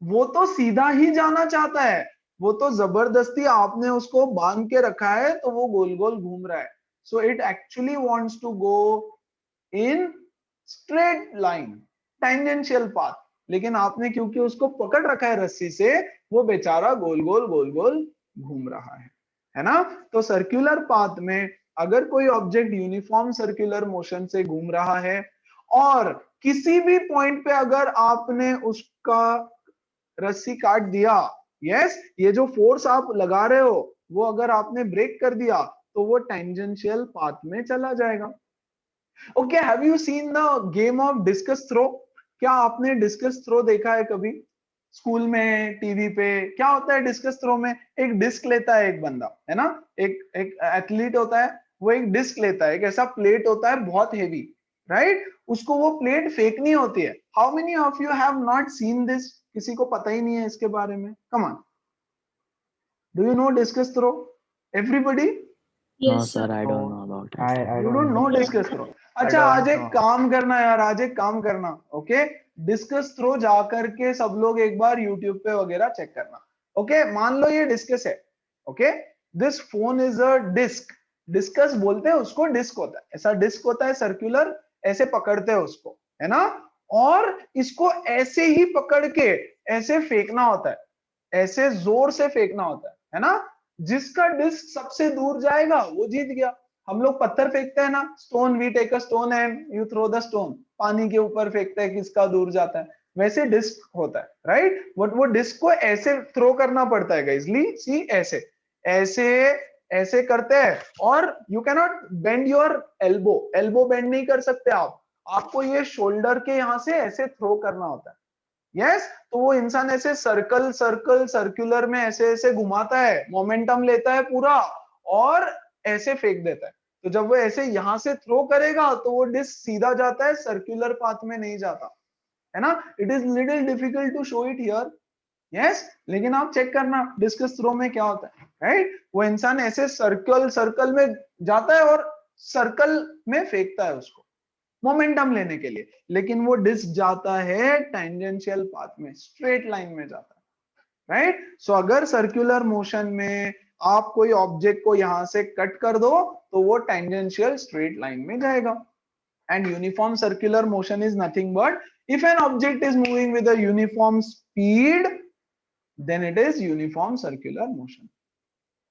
वो तो सीधा ही जाना चाहता है, वो तो जबरदस्ती आपने उसको बांध के रखा है तो वो गोल गोल घूम रहा है। So it actually wants to go in straight line, tangential path. लेकिन आपने क्योंकि उसको पकड़ रखा है रस्सी से, वो बेचारा गोल गोल घूम रहा है ना। तो सर्कुलर पाथ में अगर कोई ऑब्जेक्ट यूनिफॉर्म सर्कुलर मोशन से घूम रहा है और किसी भी पॉइंट पे अगर आपने उसका रस्सी काट दिया, यस, ये जो फोर्स आप लगा रहे हो वो अगर आपने ब्रेक कर दिया तो वो टेंजेंशियल पाथ में चला जाएगा। Okay, have you seen the game of discus throw? क्या आपने डिस्कस थ्रो देखा है कभी स्कूल में, टीवी पे? क्या होता है डिस्कस थ्रो में? एक डिस्क लेता है एक बंदा, है ना, एक एथलीट होता है, वो एक डिस्क लेता है, एक ऐसा प्लेट होता है बहुत हेवी, राइट, उसको वो प्लेट फेंकनी होती है। How many of you have not seen this? किसी को पता ही नहीं है इसके बारे में? Come on, do you know discus throw? Everybody? No, Yes, sir, sir. I don't know about it. You don't know discus throw? अच्छा, don't आज एक know. काम करना यार, आज एक काम करना, ओके, डिस्कस थ्रो जाकर के सब लोग एक बार यूट्यूब पे वगैरह चेक करना। ओके, मान लो ये डिस्कस है, okay, this phone is a disc. Discus बोलते हैं उसको, डिस्क होता है, ऐसा डिस्क होता है सर्कुलर, ऐसे पकड़ते हैं उसको, है ना, और इसको ऐसे ही पकड़ के ऐसे फेंकना होता है, ऐसे जोर से फेंकना होता है ना। जिसका डिस्क सबसे दूर जाएगा वो जीत गया। हम लोग पत्थर फेंकते हैं ना, stone, we take a stone and you throw the stone, पानी के ऊपर फेंकते हैं, किसका दूर जाता है, वैसे डिस्क होता है, राइट। बट वो डिस्क को ऐसे थ्रो करना पड़ता है गाइस, सी ऐसे ऐसे ऐसे करते हैं, और you can not bend your elbow, elbow bend नहीं कर सकते आप, आपको ये शोल्डर के यहां से ऐसे थ्रो करना होता है। यस, तो वो इंसान ऐसे सर्कल सर्कल सर्कुलर में ऐसे ऐसे घुमाता है, मोमेंटम लेता है पूरा और ऐसे फेंक देता है। तो जब वो ऐसे यहां से थ्रो करेगा तो वो डिस्क सीधा जाता है, सर्कुलर पाथ में नहीं जाता, है ना। It is little difficult to show it here, yes, लेकिन आप चेक करना डिस्कस थ्रो में क्या होता है, राइट। वो इंसान ऐसे सर्कल सर्कल में जाता है और सर्कल में फेंकता है उसको मोमेंटम लेने के लिए, लेकिन वो डिस्क जाता है टेंजेंशियल पाथ में, स्ट्रेट लाइन में जाता है, राइट। सो अगर सर्कुलर मोशन में आप कोई ऑब्जेक्ट को यहां से कट कर दो तो वो टेंजेंशियल स्ट्रेट लाइन में जाएगा। And uniform circular motion is nothing but if an object is moving with a uniform speed then it is uniform circular motion.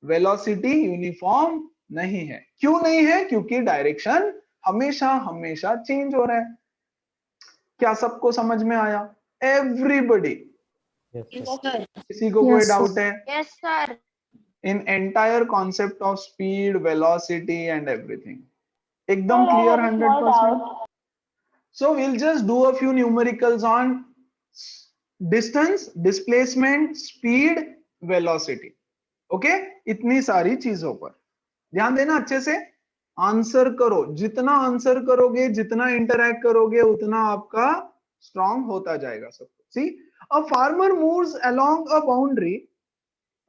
Velocity uniform नहीं है। क्यों नहीं है? क्योंकि डायरेक्शन हमेशा हमेशा चेंज हो रहा है। क्या सबको समझ में आया? एवरीबडी? Yes, sir. किसी को कोई Yes, sir. डाउट है Yes, sir. In entire concept of speed, velocity and everything? एकदम clear 100%? So we'll just do a few numericals on distance, displacement, speed, velocity. Okay? इतनी सारी चीजों पर ध्यान देना, अच्छे से आंसर करो। जितना आंसर करोगे, जितना इंटरैक्ट करोगे, उतना आपका स्ट्रांग होता जाएगा सब कुछ। See, a farmer moves along a boundary,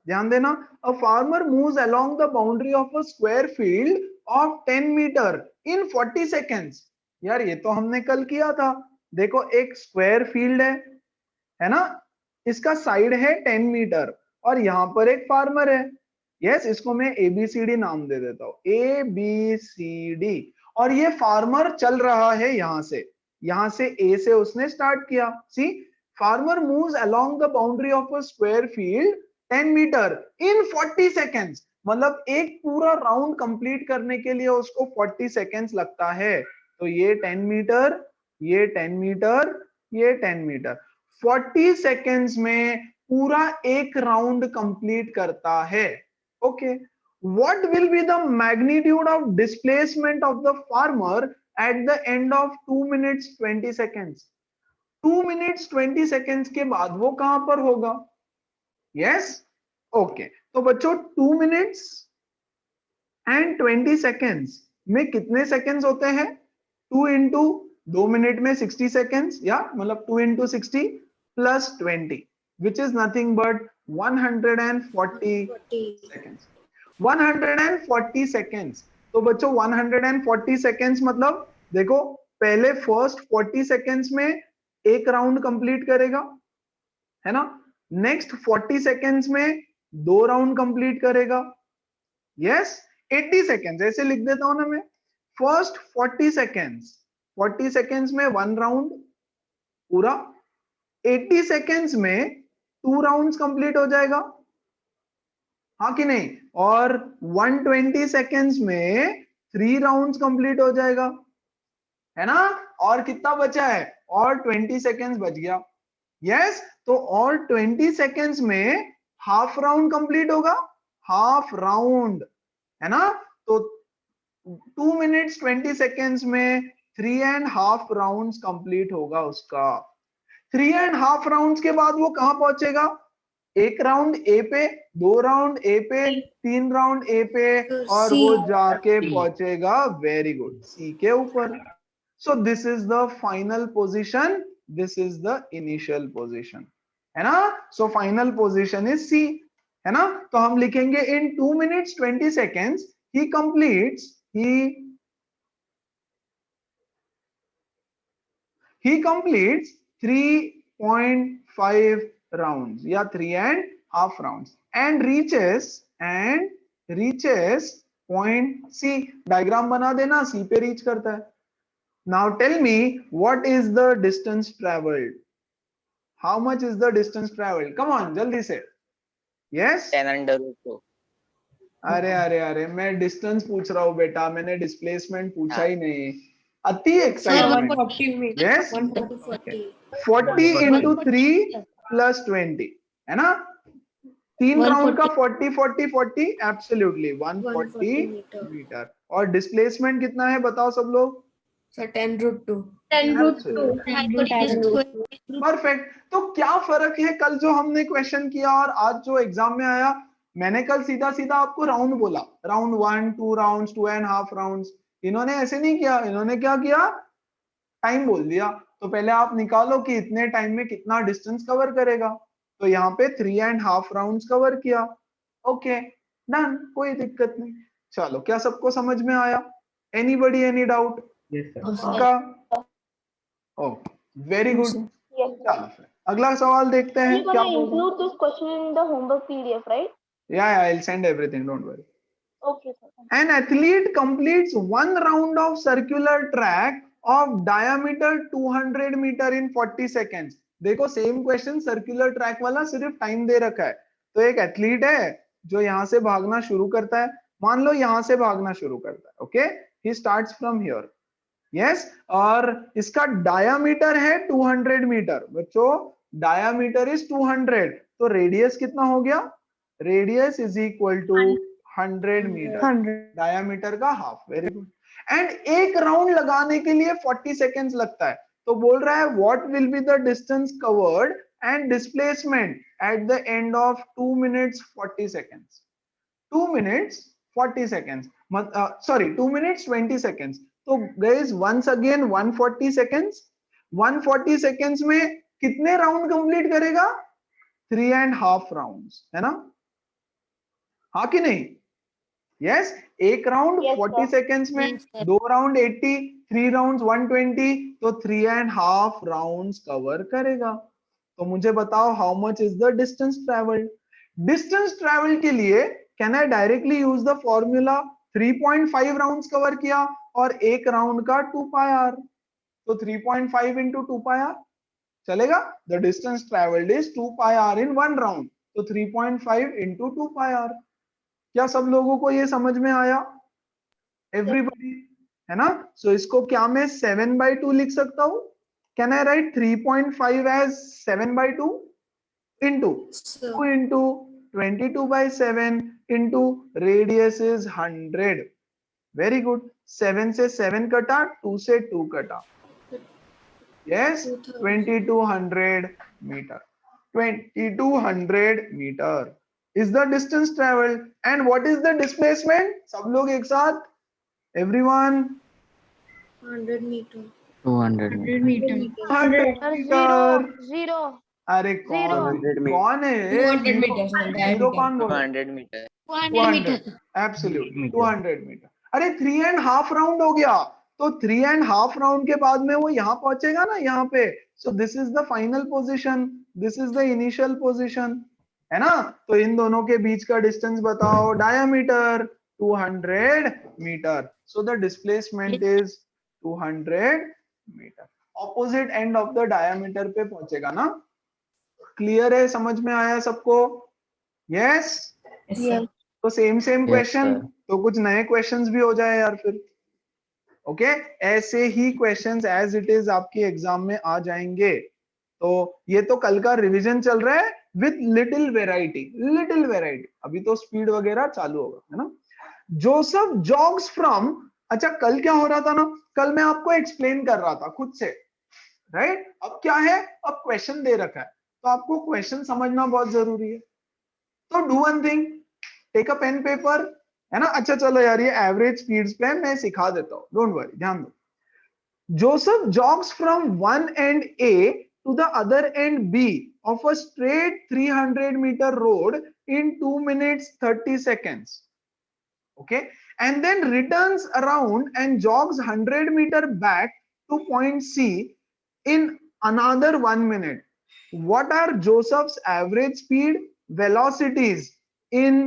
ध्यान देना, a farmer moves along the boundary of a square field of 10 metre in 40 seconds. यार ये तो हमने कल किया था। देखो, एक स्क्वायर फील्ड है ना, इसका साइड है 10 मीटर और यहां पर एक फार्मर है। यस, इसको मैं ABCD नाम दे देता हूं, ABCD। और ये फार्मर चल रहा है यहां से ए से उसने स्टार्ट किया। See farmer moves along the boundary of a square field 10 metre in 40 seconds, मतलब एक पूरा राउंड कंप्लीट करने के लिए उसको 40 सेकेंड्स लगता है। तो ये 10 मीटर, ये 10 मीटर, ये 10 मीटर, 40 सेकेंड्स में पूरा एक राउंड कंप्लीट करता है। Okay, what will be the magnitude of displacement of the farmer eight the end of 2 minutes 20 seconds? 2 minutes 20 seconds के बाद वो कहां पर होगा? Yes, okay. तो बच्चों 2 मिनट्स एंड 20 सेकेंड्स में कितने सेकेंड्स होते हैं? 2 इंटू 2 मिनट में 60 सेकेंड्स, या मतलब 2 into 60 plus 20 which is nothing but 140 seconds. 140 seconds. तो बच्चों 140 सेकेंड्स मतलब देखो, पहले फर्स्ट 40 सेकेंड्स में एक राउंड कंप्लीट करेगा, है ना। नेक्स्ट 40 सेकेंड्स में 2 राउंड कंप्लीट करेगा। यस, 80 सेकेंड्स ऐसे लिख देता हूं ना मैं। फर्स्ट 40 सेकेंड्स में 1 राउंड पूरा, 80 सेकेंड्स में 2 राउंड्स कंप्लीट हो जाएगा, हाँ कि नहीं? और 120 सेकेंड्स में 3 राउंड्स कंप्लीट हो जाएगा, है ना। और कितना बचा है? और 20 सेकेंड्स बच गया। यस, तो और 20 सेकेंड्स में हाफ राउंड कंप्लीट होगा, हाफ राउंड, है ना। तो 2 मिनट्स 20 सेकेंड्स में 3.5 राउंड्स कंप्लीट होगा उसका। 3.5 राउंड्स के बाद वो कहां पहुंचेगा? एक राउंड ए पे, 2 राउंड ए पे, 3 राउंड ए पे, और वो जाके पहुंचेगा, वेरी गुड, सी के ऊपर। So this is the final position, this is the initial position, है ना। So final position is C, है ना। तो हम लिखेंगे in 2 minutes 20 seconds he completes 3.5 rounds या 3.5 rounds and reaches point C। Diagram बना देना, C पे रीच करता है। Now tell me what is the distance traveled? How much is the distance traveled? Come on, जल्दी से। Yes? 10√2। अरे अरे अरे, मैं डिस्टेंस पूछ रहा हूँ बेटा, मैंने डिस्प्लेसमेंट पूछा ही नहीं। अति एक्साइटमेंट। 140 यस, 140 40 इंटू 3 प्लस 20, है ना। 3 राउंड का 40 40 40, एब्सोल्युटली 140 मीटर। और डिस्प्लेसमेंट कितना है बताओ सब लोग? सर 10√2। परफेक्ट। तो क्या फर्क है कल जो हमने क्वेश्चन किया और आज जो एग्जाम में आया? मैंने कल सीधा सीधा आपको राउंड बोला, राउंड 1, 2 राउंड्स, 2.5 राउंड्स। इन्होंने ऐसे नहीं किया, इन्होंने क्या किया? टाइम बोल दिया। तो पहले आप निकालो कि इतने टाइम में कितना डिस्टेंस कवर करेगा। तो यहाँ पे 3.5 राउंड्स कवर किया। ओके डन, कोई दिक्कत नहीं। चलो, क्या सबको समझ में आया? Anybody any doubt? का ओ वेरी गुड। चलो फिर अगला सवाल देखते हैं क्या include this question in the homework PDF, right? Yeah, I'll send everything, don't worry. Okay, sir. An athlete completes 1 round of circular track of diameter 200 meter in 40 seconds. देखो same question, circular track वाला, सिर्फ time दे रखा है। तो एक athlete है जो यहां से भागना शुरू करता है, मान लो यहां से भागना शुरू करता है, okay, he starts from here. Yes, और इसका डायामीटर है 200 मीटर। बच्चों डायामीटर इज 200, तो रेडियस कितना हो गया? Radius is equal to 100 metre, diameter का हाफ। Very good. एंड एक राउंड लगाने के लिए 40 सेकेंड्स लगता है। तो बोल रहा है what will be the distance covered and displacement at the end of 2 minutes 40 seconds. 2 minutes 40 seconds, sorry 2 minutes 20 seconds. तो guys once again 140 seconds, 140 seconds में कितने राउंड कंप्लीट करेगा? 3.5 राउंड्स, है ना, हाँ कि नहीं? यस, एक राउंड 40 सेकेंड्स में, 2 राउंड 80, 3 राउंड्स 120, तो 3.5 राउंड्स कवर करेगा। तो मुझे बताओ how much is the distance travelled? Distance travel के लिए can I directly use the formula? 3.5 rounds cover किया और एक राउंड का 2 पाई आर, तो 3.5 into 2 पाई आर चलेगा। The distance travelled is 2 pi R in one round, तो 3.5 into 2 pi are. क्या सब लोगों को ये समझ में आया? एवरीबॉडी, है ना? सो इसको क्या मैं 7/2 लिख सकता हूं? Can I write 3.5 as 7/2 into 2 into 22/7 into radius is 100। Very good. 7 से 7 कटा, 2 से 2 कटा, yes 2200 metre. 2200 metre is the distance traveled, and what is the displacement? सब लोग एक साथ, everyone, 100 meter. 200 100 meter. meter. 100 metre. Zero. अरे कौन 200 meter. कौन है 200 meter, sir, जीरो diameter. कौन बोल? 200 meter. 200 absolute metre. 200 मीटर। अरे 3.5 राउंड हो गया, तो 3.5 राउंड के बाद में वो यहाँ पहुंचेगा ना, यहाँ पे। सो this is the final position, this is the initial position, है ना? तो इन दोनों के बीच का डिस्टेंस बताओ, diameter 200 metre. So the displacement is 200 metre. Opposite end of the diameter पे पहुंचेगा ना। क्लियर है? समझ में आया सबको? यस? Yes, sir. तो सेम Yes, क्वेश्चन, sir. तो कुछ नए क्वेश्चंस भी हो जाए यार फिर। ओके, ऐसे ही क्वेश्चंस एज इट इज आपके एग्जाम में आ जाएंगे। तो ये तो कल का रिवीजन चल रहा है with little variety, little variety. अभी तो स्पीड वगैरह चालू होगा, है ना? जोसेफ जॉग्स फ्रॉम, अच्छा कल क्या हो रहा था ना, कल मैं आपको एक्सप्लेन कर रहा था खुद से, राइट? अब क्या है, अब क्वेश्चन दे रखा है, तो आपको क्वेश्चन समझना बहुत जरूरी है। तो do one thing, take a pen paper, है ना? अच्छा चलो यार, ये एवरेज स्पीड्स पे मैं सिखा देता हूँ, डोंट वरी, ध्यान दो। Joseph jogs from one end A to the other end B of a straight 300 metre road in 2 minutes 30 seconds, okay, and then returns around and jogs 100 meter back to point C in another 1 minute. What are Joseph's average speed velocities in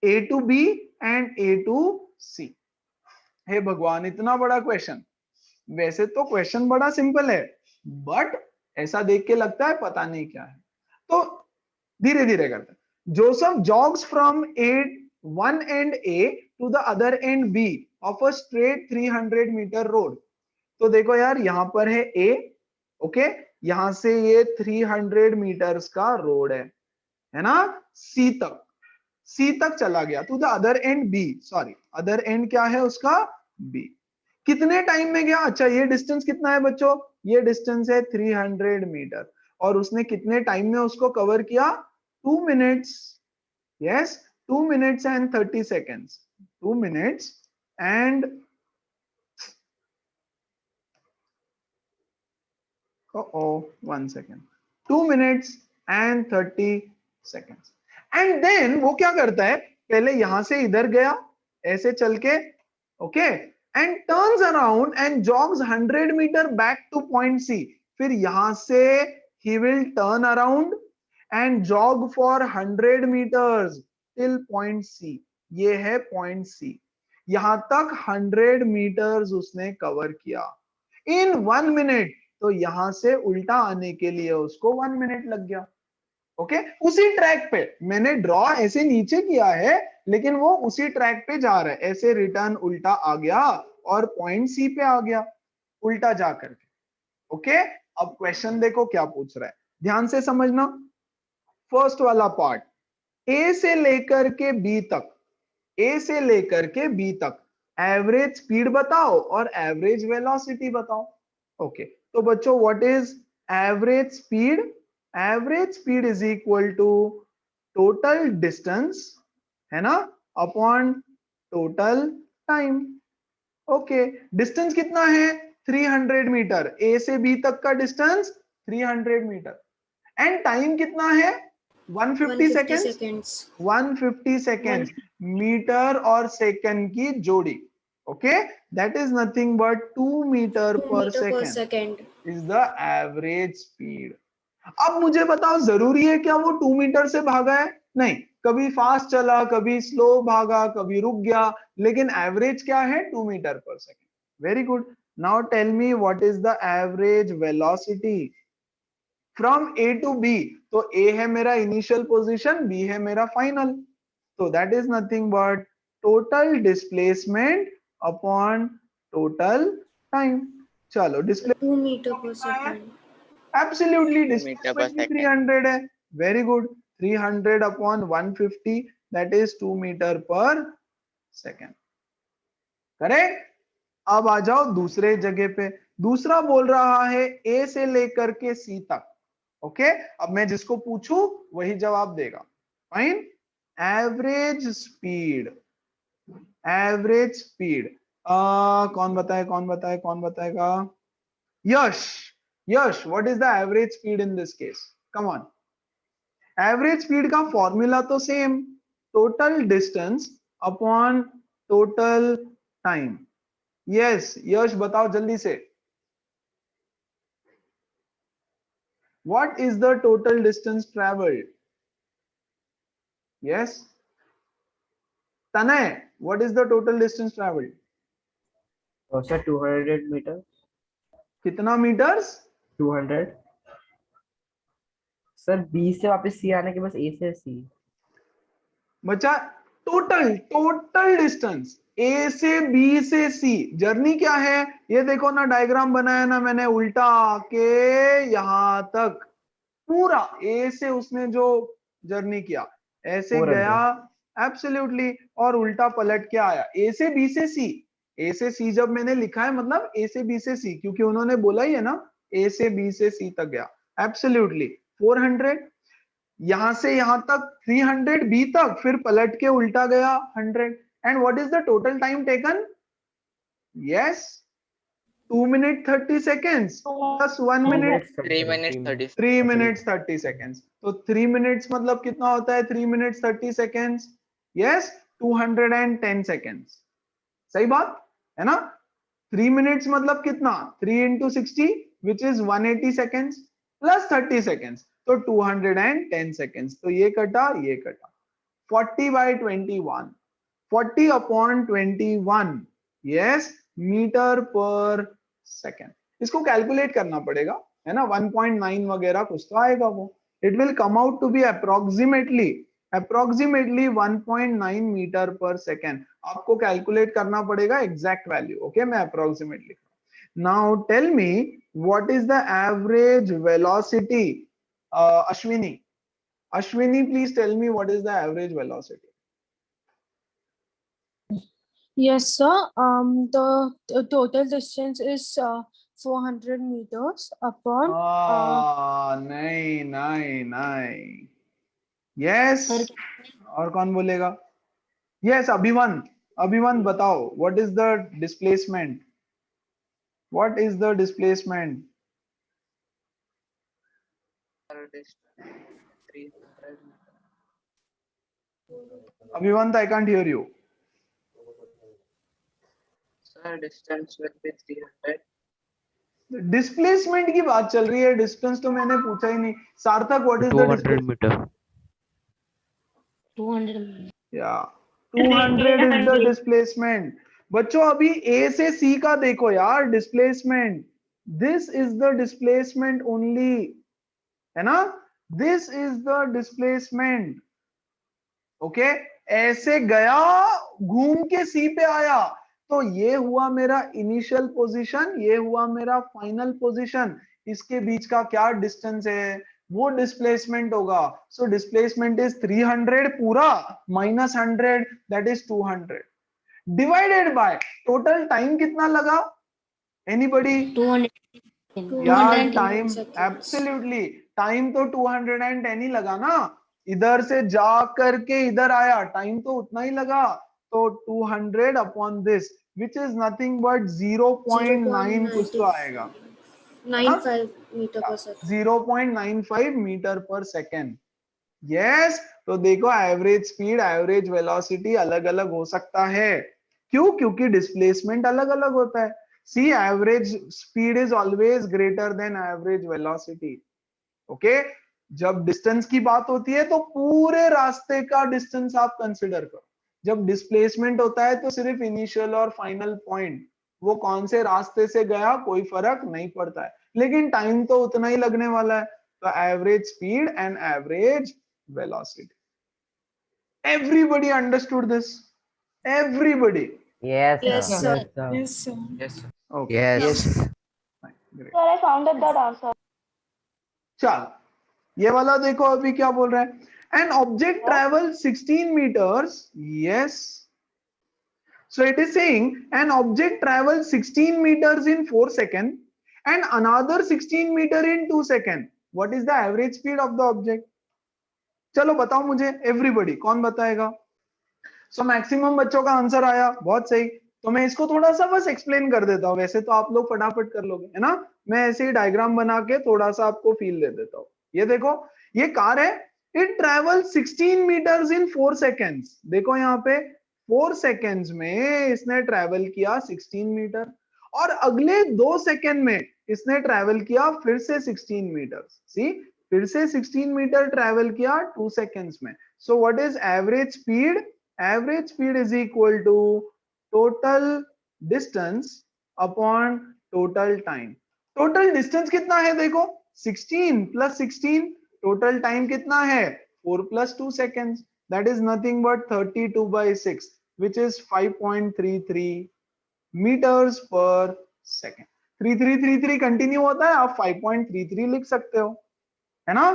A to B and A to C? हे भगवान, इतना बड़ा question. वैसे तो question बड़ा simple है, but ऐसा देख के लगता है पता नहीं क्या है। तो धीरे धीरे करते हैं। Joseph jogs from one end A to the other end B of a straight 300 metre road. तो देखो यार, यहां पर है ए, ओके, यहां से ये 300 मीटर्स का रोड है ना? सी तक चला गया, to the other end B, sorry other end क्या है उसका? बी। कितने टाइम में गया? अच्छा ये डिस्टेंस कितना है बच्चों? ये डिस्टेंस है 300 मीटर, और उसने कितने टाइम में उसको कवर किया? 2 minutes, yes 2 minutes and 30 seconds, 2 minutes and 1 second, 2 minutes and 30 seconds. And then वो क्या करता है, पहले यहां से इधर गया ऐसे चल के, okay, and turns around and jogs 100 metre back to point C. फिर यहां से ही will turn around and jog for 100 metres till point C. ये है पॉइंट सी, यहां तक 100 मीटर्स उसने कवर किया इन 1 मिनट। तो यहां से उल्टा आने के लिए उसको 1 मिनट लग गया, ओके। उसी ट्रैक पे मैंने ड्रॉ ऐसे नीचे किया है, लेकिन वो उसी ट्रैक पे जा रहा है, ऐसे रिटर्न उल्टा आ गया और पॉइंट सी पे आ गया उल्टा जा करके, ओके। अब क्वेश्चन देखो क्या पूछ रहा है, ध्यान से समझना। फर्स्ट वाला पार्ट, ए से लेकर के बी तक, ए से लेकर के बी तक एवरेज स्पीड बताओ और एवरेज वेलोसिटी बताओ, ओके। तो बच्चों what is average speed? Average speed is equal to total distance, है ना, upon total time, okay. Distance कितना है? 300 मीटर, ए से बी तक का डिस्टेंस 300 मीटर, एंड टाइम कितना है? 150 सेकेंड्स, 150 सेकेंड्स, मीटर और सेकंड की जोड़ी, okay. That is nothing but 2 metre per second is the average speed. अब मुझे बताओ, जरूरी है क्या वो 2 मीटर से भागा है? नहीं, कभी फास्ट चला, कभी स्लो भागा, कभी रुक गया, लेकिन एवरेज क्या है? 2 metre per second. Very good. Now tell me what is the average velocity from A to B. तो A है मेरा initial position, B है मेरा final. So that is nothing but total displacement upon total time. चलो displacement 2 meter per second. absolutely 2 meter per displacement भी second. 300 है. Very good. 300 upon 150 that is 2 meter per second. Correct. अब आ जाओ दूसरे जगह पे. दूसरा बोल रहा है A से लेकर के C तक. ओके अब मैं जिसको पूछूं वही जवाब देगा. Fine. Average speed. Average speed कौन बताएगा. Yash. Yash what is the average speed in this case. Come on. Average speed का फॉर्मूला तो same. Total distance upon total time. Yes Yash बताओ जल्दी से. What is the total distance traveled? Yes. Tanay, what is the total distance traveled? Sir, 200 meters. कितना meters? 200. Sir B से वापस C आने के बस A से C. बच्चा टोटल डिस्टेंस A से B से C जर्नी क्या है. ये देखो ना डायग्राम बनाया ना मैंने उल्टा आके यहां तक पूरा A से उसने जो जर्नी किया ऐसे 400. गया एब्सोल्युटली और उल्टा पलट के आया A से B से C. A से C जब मैंने लिखा है मतलब A से B से C क्योंकि उन्होंने बोला ही है ना A से B से C तक गया. एब्सोल्युटली 400. यहां से यहां तक 300 B तक फिर पलट के उल्टा गया 100. And what is the total time taken. Yes 2 minutes 30 seconds plus 1 minute 3 minutes 30 3 minutes 30 seconds. तो 3 minutes मतलब कितना होता है 3 minutes 30 seconds. yes 210 seconds. सही बात है ना. 3 minutes मतलब कितना 3 into 60 which is 180 seconds plus 30 seconds तो 210 seconds. तो ये कटा 40 by 21 40 upon 21 yes metre per second. इसको कैलकुलेट करना पड़ेगा है ना. 1.9 वगैरह कुछ तो आएगा वो. It will come out to be approximately 1.9 metre per second. आपको कैलकुलेट करना पड़ेगा एग्जैक्ट वैल्यू. ओके मैं approximately. Now tell me what is the average velocity. Ashwini please tell me what is the average velocity. Yes, sir. The total distance is 400 meters upon. नहीं. Yes और कौन बोलेगा. Yes Abhivan बताओ what is the displacement. What is the displacement. Abhivant I can't hear you. Sir, distance will be 300. Displacement की बात चल रही है. डिस्टेंस तो मैंने पूछा ही नहीं. सार्थक व्हाट इज द 200 meter. 200. या 200 इज द डिस्प्लेसमेंट. बच्चों अभी A से C का देखो यार displacement. This is the displacement only है ना. This is the displacement. Okay ऐसे गया घूम के C पे आया तो ये हुआ मेरा इनिशियल पोजीशन ये हुआ मेरा फाइनल पोजीशन. इसके बीच का क्या डिस्टेंस है वो डिस्प्लेसमेंट होगा. सो डिस्प्लेसमेंट इज 300 पूरा minus 100 that is 200 divided by total time कितना लगा. एनीबॉडी. 200. यार टाइम एब्सोल्युटली टाइम तो 210 ही लगा ना. इधर से जा करके इधर आया टाइम तो उतना ही लगा. तो 200 upon this which is nothing but 0.9 कुछ तो आएगा. 95 meter per second. 0.95 metre per second. Yes तो देखो एवरेज स्पीड एवरेज वेलोसिटी अलग अलग हो सकता है. क्यों. क्योंकि डिस्प्लेसमेंट अलग अलग होता है. See average speed is always greater than average velocity. Okay जब डिस्टेंस की बात होती है तो पूरे रास्ते का डिस्टेंस आप कंसिडर करो. जब डिस्प्लेसमेंट होता है तो सिर्फ इनिशियल और फाइनल पॉइंट वो कौन से रास्ते से गया कोई फर्क नहीं पड़ता है, लेकिन टाइम तो उतना ही लगने वाला है। तो average speed and average velocity. Everybody understood this? Everybody? Yes, Yes, sir. sir. Yes, sir. Yes, sir. Yes, sir. Okay. Yes. Great. Sir, I found out that answer. चल, ये वाला देखो अभी क्या बोल रहा है। An object travels 16 meters. Yes. So it is saying an object travels 16 meters in 4 seconds and another 16 meter in 2 seconds. What is the average speed of the object? चलो बताओ मुझे, एवरीबॉडी कौन बताएगा? सो मैक्सिमम बच्चों का answer आया, बहुत सही। तो मैं इसको थोड़ा सा बस एक्सप्लेन कर देता हूँ, वैसे तो आप लोग फटाफट कर लोगे, है ना? मैं ऐसे ही डायग्राम बना के थोड़ा सा आपको फील दे देता हूँ। ये देखो, ये कार है, it travel 16 metres in 4 seconds. देखो यहाँ पे 4 सेकेंड्स में इसने ट्रेवल किया 16 मीटर, और अगले 2 सेकेंड में इसने ट्रेवल किया फिर से 16 मीटर। सी, फिर से 16 मीटर ट्रेवल किया 2 सेकेंड्स में। So what is average speed? Average speed is equal to total distance upon total time. Total distance कितना है देखो, 16 plus 16, total time कितना है 4 plus 2 seconds, that is nothing but 32 by 6, which is 5.33 meters per second. 3333 continue होता है, आप 5.33 लिख सकते हो, है ना?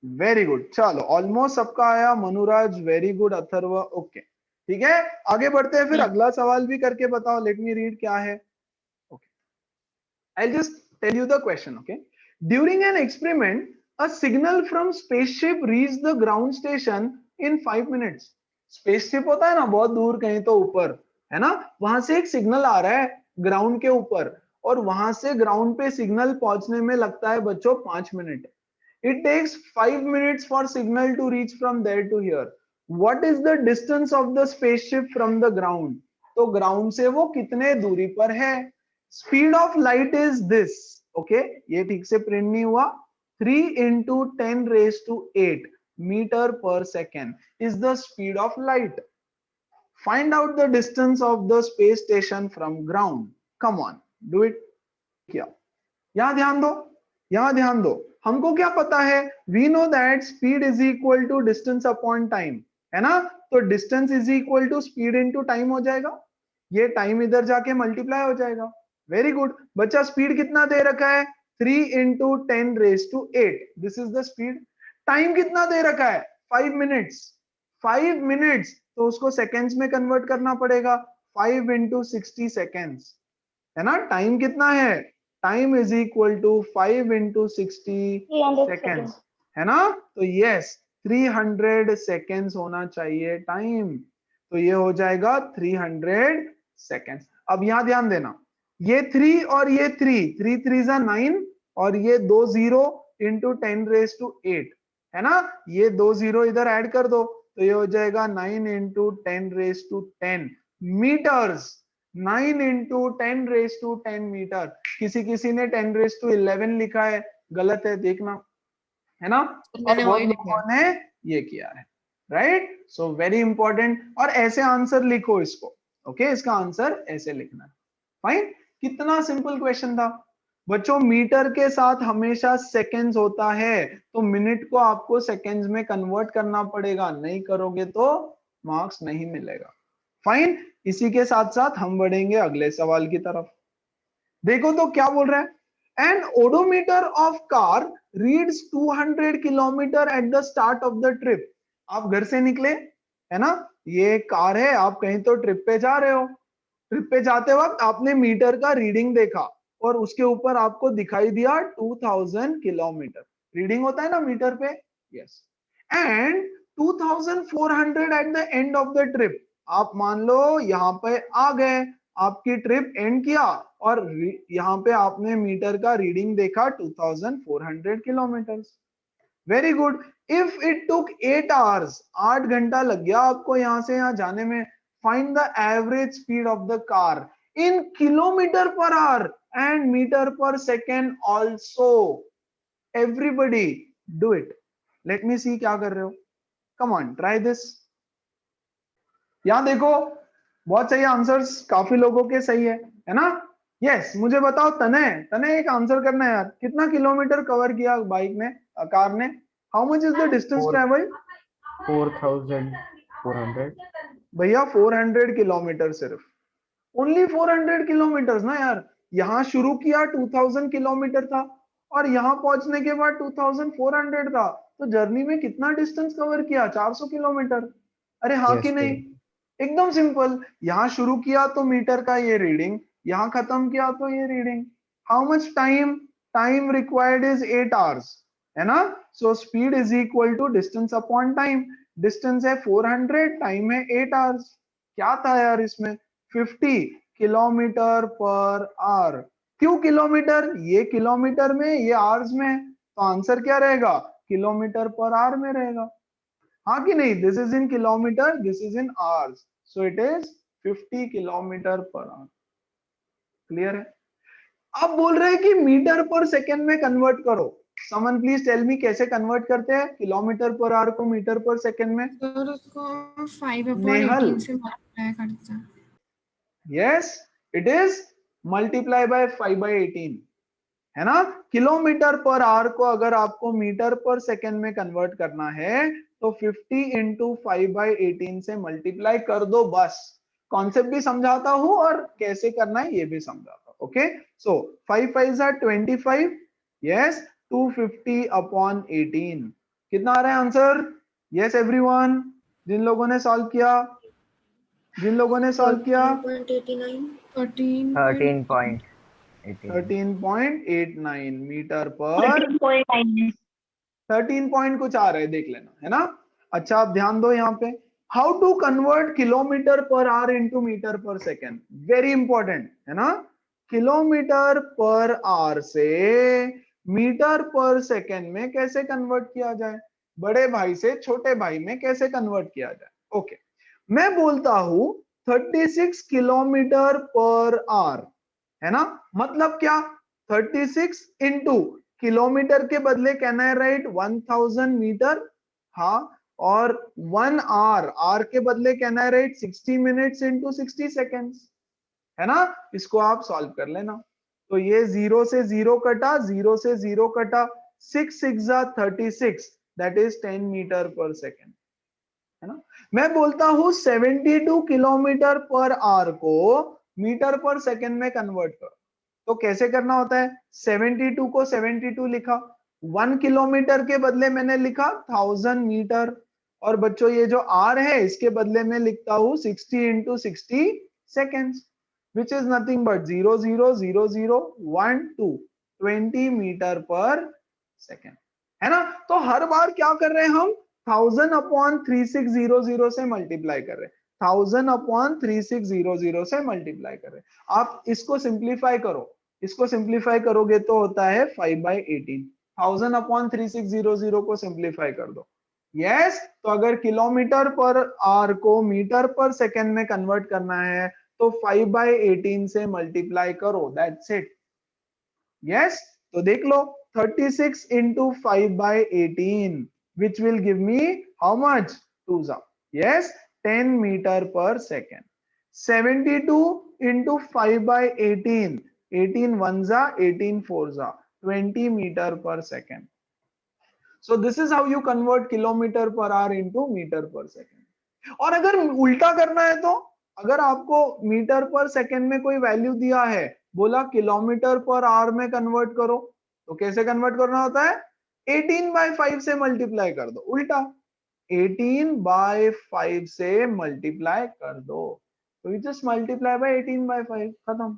Very good. चलो ऑलमोस्ट सबका आया। Manuraj very good, Atharva okay, ठीक है। आगे बढ़ते हैं, फिर अगला सवाल भी करके बताओ। लेट मी रीड क्या है। Okay, I just tell you the question. Okay, during an experiment a signal from spaceship reach the ground station in 5 minutes. Spaceship होता है ना बहुत दूर कहीं तो ऊपर, है ना? वहां से एक सिग्नल आ रहा है ग्राउंड के ऊपर, और वहां से ग्राउंड पे सिग्नल पहुंचने में लगता है बच्चों 5 minute. It takes 5 minutes for signal to reach from there to here. What is the distance of the spaceship from the ground? तो ground से वो कितने दूरी पर है? Speed of light is this. Okay, ये ठीक से प्रिंट नहीं हुआ। 3 into 10 raised to 8 meter per second is the speed of light. Find out the distance of the space station from ground. Come on, do it. क्या? यहाँ ध्यान दो, यहाँ ध्यान दो। हमको क्या पता है? We know that speed is equal to distance upon time, है ना? तो distance is equal to speed into time हो जाएगा। ये टाइम इधर जाके मल्टीप्लाई हो जाएगा। वेरी गुड बच्चा, स्पीड कितना दे रखा है? 3 into 10 raised to 8, this is the speed. Time कितना दे रखा है? 5 मिनट्स। 5 मिनट्स तो उसको सेकेंड्स में कन्वर्ट करना पड़ेगा। 5 into 60 सेकेंड्स, है ना? टाइम कितना है? Time is equal to 5 into 60 seconds, है ना? तो यस 300 सेकेंड्स होना चाहिए टाइम, तो ये हो जाएगा 300 सेकेंड्स। अब यहां ध्यान देना, ये 3 और ये 3 3 9, और ये 2 0 into 10 raised to 8, है ना? ये 2 0 इधर ऐड कर दो, तो ये हो जाएगा 9 into 10 raised to 10 metres. 9 into 10 raised to 10 metre. किसी ने 10 raised to 11 लिखा है, गलत है, देखना, है ना? मैंने बहुत वही लिखा है। लोगों ने ये किया है, राइट? So very important. और ऐसे आंसर लिखो इसको, ओके? इसका आंसर ऐसे लिखना है। फाइन, कितना सिंपल क्वेश्चन था बच्चों। मीटर के साथ हमेशा सेकेंड्स होता है, तो मिनट को आपको सेकेंड्स में कन्वर्ट करना पड़ेगा, नहीं करोगे तो मार्क्स नहीं मिलेगा। फाइन, इसी के साथ साथ हम बढ़ेंगे अगले सवाल की तरफ। देखो तो क्या बोल रहा है, an odometer of car reads 200 kilometre at the start of the trip. आप घर से निकले, है ना? ये कार है, आप कहीं तो ट्रिप पे जा रहे हो। ट्रिप पे जाते वक्त आपने मीटर का रीडिंग देखा, और उसके ऊपर आपको दिखाई दिया 2000 किलोमीटर। रीडिंग होता है ना मीटर पे, yes. And 2400 eight the end of the trip. आप मान लो यहाँ पे आ गए, आपकी ट्रिप एंड किया, और यहाँ पे आपने मीटर का रीडिंग देखा 2400 kilometre. Very good. If it took 8 hours, 8 घंटा लग गया आपको यहाँ से यहाँ जाने में, find the average speed of the car in kilometre per hour and metre per second also. Everybody do it. Let me see क्या कर रहे हो। Come on, try this. यहां देखो बहुत सही आंसर्स, काफी लोगों के सही है। है ना? यस, मुझे बताओ तने, तने एक आंसर करना है यार, कितना किलोमीटर कवर किया बाइक ने, कार ने? How much is the distance Four- travelled? 4,400. भैया 400 किलोमीटर सिर्फ, ओनली 400 किलोमीटर ना यार। यहाँ शुरू किया 2000 किलोमीटर था और यहाँ पहुंचने के बाद 2400 था, तो जर्नी में कितना डिस्टेंस कवर किया? 400 किलोमीटर। अरे हाँ Yes, कि नहीं? sir. एकदम सिंपल, यहाँ शुरू किया तो मीटर का ये रीडिंग, यहाँ खत्म किया तो ये reading. How much time? Time required is 8 hours, है ना? So speed is equal to distance upon time. Distance है 400, टाइम है 8 आवर्स। क्या था यार इसमें? 50 किलोमीटर पर आवर। क्यों किलोमीटर? ये किलोमीटर में, ये आवर्स में, तो आंसर क्या रहेगा? किलोमीटर पर आवर में रहेगा, हाँ कि नहीं? This is in kilometre, this is in hours, so it is 50 kilometre per our. Clear है? अब बोल रहे हैं कि मीटर पर सेकेंड में कन्वर्ट करो। समन प्लीज टेल मी कैसे कन्वर्ट करते हैं किलोमीटर पर आवर को मीटर पर सेकेंड में? सर उसको 5/18 नेहल, से मल्टीप्लाई करते हैं। Yes, it is multiply by 5/18, है ना? किलोमीटर पर आवर को अगर आपको मीटर पर सेकेंड में कन्वर्ट करना है तो 50 इंटू 5/18 से मल्टीप्लाई कर दो बस। कॉन्सेप्ट भी समझाता हूं और कैसे करना है ये भी समझाता हूं। Okay, so 5 5 are 25, yes, 250 upon 18। कितना आ रहा है आंसर? यस एवरीवन, जिन लोगों ने सॉल्व किया, जिन लोगों ने सॉल्व किया, 13.89. 13.89 मीटर पर 13.9. 13 पॉइंट कुछ आ रहा है, देख लेना, है ना? अच्छा, आप ध्यान दो यहाँ पे, how to convert kilometre per hour into metre per second. Very important, है ना? किलोमीटर पर आवर से मीटर पर सेकेंड में कैसे कन्वर्ट किया जाए, बड़े भाई से छोटे भाई में कैसे कन्वर्ट किया जाए। ओके, मैं बोलता हूं 36 किलोमीटर पर आवर, है ना? मतलब क्या? 36 इंटू, किलोमीटर के बदले कहना है राइट 1000 मीटर, हाँ, और 1 आवर, आर के बदले कहना है राइट 60 मिनट्स इंटू 60 सेकेंड्स, है ना? इसको आप सॉल्व कर लेना। तो ये 0 से 0 कटा, 0 से 0 कटा, 6 6 36, that is 10 metre per second, है ना? मैं बोलता हूं 72 किलोमीटर पर आवर को मीटर पर सेकेंड में कन्वर्ट करो, तो कैसे करना होता है? 72 को 72 लिखा, 1 किलोमीटर के बदले मैंने लिखा 1000 मीटर, और बच्चों ये जो आर है इसके बदले में लिखता हूं 60 into 60 seconds, which is nothing but 0 0 0 0 1 2, 20 metre per second, है ना? तो हर बार क्या कर रहे हैं हम? 1000 अपॉन 3600 से मल्टीप्लाई कर रहे हैं, 1000 अपॉन 3600 से मल्टीप्लाई कर रहे हैं। आप इसको सिंप्लीफाई करो, इसको सिंप्लीफाई करोगे तो होता है 5/18। 1000 अपॉन 3600 को सिंप्लीफाई कर दो, यस। तो अगर किलोमीटर पर आवर को मीटर पर सेकेंड में कन्वर्ट करना है तो 5/18 से मल्टीप्लाई करो, दैट्स इट, यस। तो देख लो 36 into 5/18 which will give me how much? 2 yes, 10 meter per second. 72 into 5/18, 18 1s 18 4s 20 meter per second. So this is how you convert kilometer per hour into meter per second. और अगर उल्टा करना है तो, अगर आपको मीटर पर सेकेंड में कोई वैल्यू दिया है, बोला किलोमीटर पर आवर में कन्वर्ट करो, तो कैसे कन्वर्ट करना होता है? 18/5 से मल्टीप्लाई कर दो, उल्टा 18/5 से मल्टीप्लाई कर दो, तो यू जस्ट मल्टीप्लाई बाय 18/5, खत्म,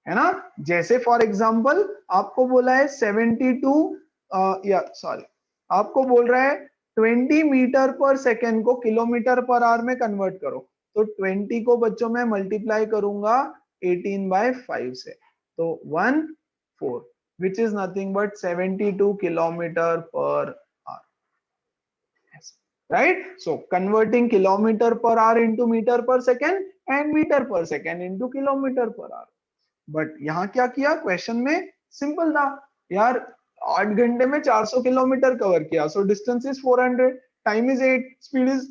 है ना? जैसे फॉर एग्जांपल आपको बोला है 72 या सॉरी आपको बोल रहा है 20 मीटर पर सेकेंड को किलोमीटर पर आवर में कन्वर्ट करो, तो 20 को बच्चों में मल्टीप्लाई करूंगा 18/5 से, तो 1 4, which is nothing but 72 kilometer per hour, right? So converting kilometer per hour into meter per second and meter per second into kilometer per hour. But यहाँ क्या किया? क्वेश्चन में सिंपल था यार, 8 घंटे में 400 किलोमीटर कवर किया, so distance is 400, time is 8, speed is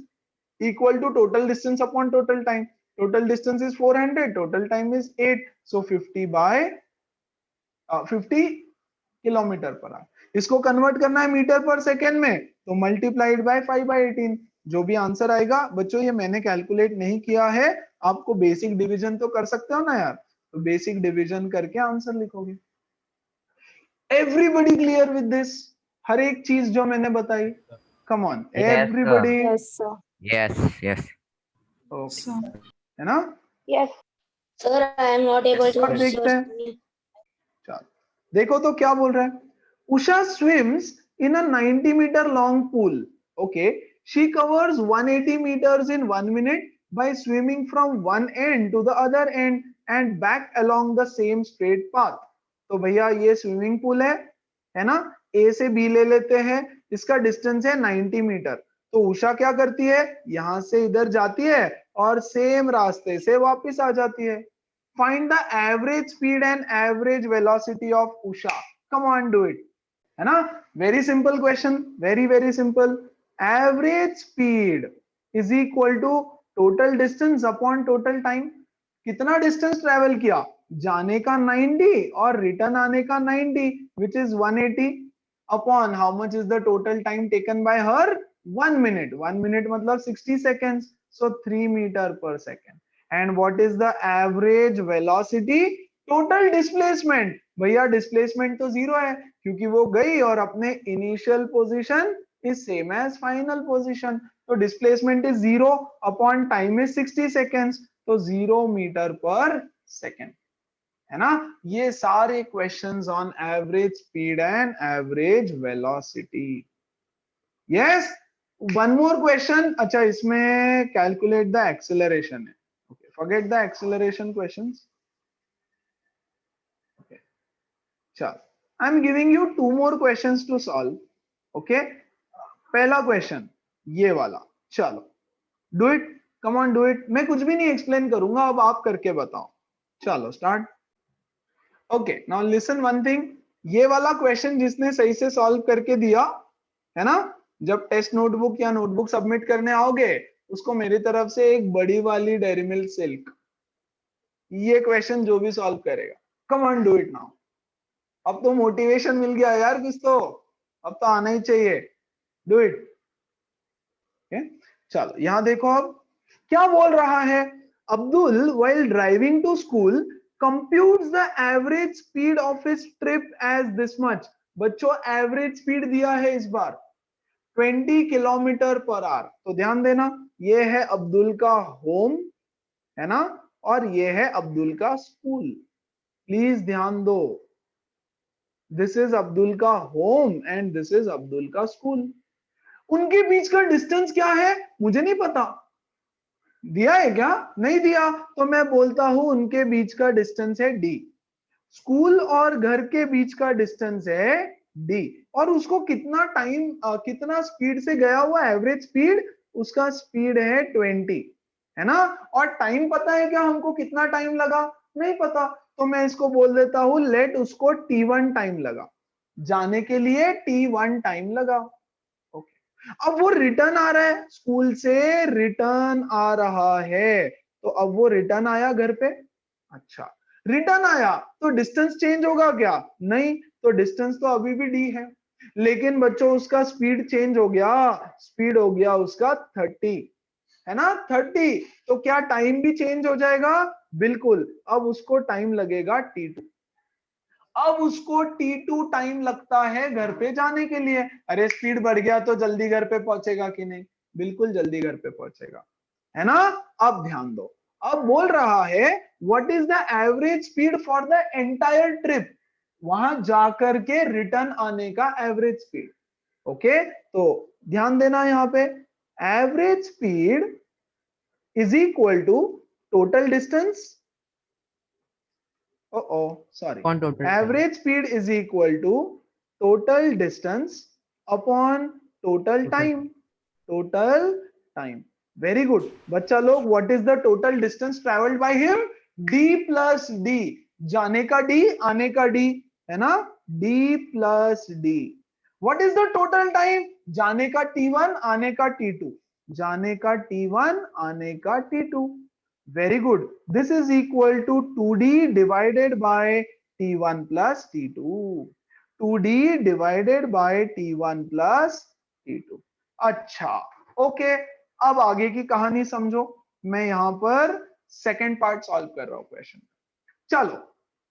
equal to total distance upon total time, total distance is 400, total time is 8, so 50 by 50 kilometre per our. इसको कन्वर्ट करना है मीटर पर सेकेंड में, तो multiplied by 5/18, जो भी answer आएगा। बच्चों ये मैंने कैलकुलेट नहीं किया है, आपको बेसिक डिवीजन तो कर सकते हो ना यार, तो बेसिक डिवीजन करके आंसर लिखोगे। Everybody clear with this? हर एक चीज जो मैंने बताई, come on everybody. Yes, sir. Yes. Okay, है ना? Yes. Sir, I am not able to अब देखते हैं, see. चलो देखो तो क्या बोल रहा है। Usha swims in a 90 meter long pool. Okay, she covers 180 meters in 1 minute by swimming from one end to the other end and back along the same straight path. तो भैया ये स्विमिंग पूल है ना? ए से बी ले लेते हैं, इसका डिस्टेंस है 90 मीटर। तो उषा क्या करती है, यहां से इधर जाती है और सेम रास्ते से वापस आ जाती है। Find the average speed and average velocity of Usha. Come on, do it. है ना? Very simple question. Very simple. Average speed is equal to total distance upon total time. कितना डिस्टेंस ट्रेवल किया? जाने का 90 और रिटर्न आने का 90, which is 180, upon how much is the total time taken by her? 1 minute. 1 minute मतलब 60 seconds. So 3 meter per second. And what is the average velocity? Total displacement. भैया displacement तो zero है क्योंकि वो गई और अपने initial position is same as final position, तो displacement is zero upon time is 60 seconds, तो 0 मीटर पर सेकेंड, है ना? ये सारे questions on average speed and average velocity. Yes, one more question. अच्छा, इसमें कैलकुलेट द एक्सेलरेशन है। Okay, forget the acceleration questions. Okay, चल, I'm giving you 2 more questions to solve. Okay, पहला question ये वाला, चलो do it, come on do it। मैं कुछ भी नहीं एक्सप्लेन करूंगा, अब आप करके बताओ। चलो start. Okay, now listen one thing, ये वाला क्वेश्चन जिसने सही से सॉल्व करके दिया है ना, जब टेस्ट नोटबुक या नोटबुक सबमिट करने आओगे उसको मेरी तरफ से एक बड़ी वाली डेयरी मिल्क सिल्क। ये क्वेश्चन जो भी सॉल्व करेगा, कम ऑन डू इट नाउ। अब तो मोटिवेशन मिल गया यार कुछ तो, अब तो आना ही चाहिए। Do it. चलो यहां देखो, अब क्या बोल रहा है। Abdul while driving to school computes the average speed of his trip as this much। बच्चों एवरेज स्पीड दिया है इस बार 20 किलोमीटर पर आवर। तो ध्यान देना, ये है अब्दुल का होम, है ना, और ये है अब्दुल का स्कूल। प्लीज ध्यान दो, दिस इज अब्दुल का home and this is Abdul का स्कूल। उनके बीच का डिस्टेंस क्या है मुझे नहीं पता, दिया है क्या? नहीं दिया, तो मैं बोलता हूं उनके बीच का डिस्टेंस है d। स्कूल और घर के बीच का डिस्टेंस है d, और उसको कितना टाइम कितना स्पीड से गया हुआ एवरेज स्पीड, उसका स्पीड है 20, है ना। और टाइम पता है क्या हमको, कितना टाइम लगा? नहीं पता, तो मैं इसको बोल देता हूं लेट उसको t1 टाइम लगा, जाने के लिए t1 टाइम लगा। ओके, अब वो रिटर्न आ रहा है, स्कूल से रिटर्न आ रहा है, तो अब वो रिटर्न आया घर पे। अच्छा, रिटर्न आया तो डिस्टेंस चेंज होगा क्या? नहीं, तो डिस्टेंस तो अभी भी d है, लेकिन बच्चों उसका स्पीड चेंज हो गया, स्पीड हो गया उसका 30, है ना, 30। तो क्या टाइम भी चेंज हो जाएगा? बिल्कुल, अब उसको टाइम लगेगा t2। अब उसको t2 टाइम लगता है घर पे जाने के लिए। अरे स्पीड बढ़ गया तो जल्दी घर पे पहुंचेगा कि नहीं? बिल्कुल जल्दी घर पे पहुंचेगा, है ना। अब ध्यान दो, अब बोल रहा है what is the average speed for the entire trip, वहां जाकर के रिटर्न आने का एवरेज स्पीड। ओके, तो ध्यान देना यहां पे, average speed is equal to total distance, sorry, average speed is equal to total distance upon total time, total time। very good बच्चा लोग, what is the total distance traveled by him? d plus d, जाने का d आने का d, है ना, d plus d। what is the total time? जाने का t1 आने का t2, जाने का t1 आने का t2। Very good. This is equal to 2d divided by t1 plus t2. 2d divided by t1 plus t2. अच्छा, ओके, अब आगे की कहानी समझो। मैं यहां पर सेकंड पार्ट सॉल्व कर रहा हूं क्वेश्चन। चलो,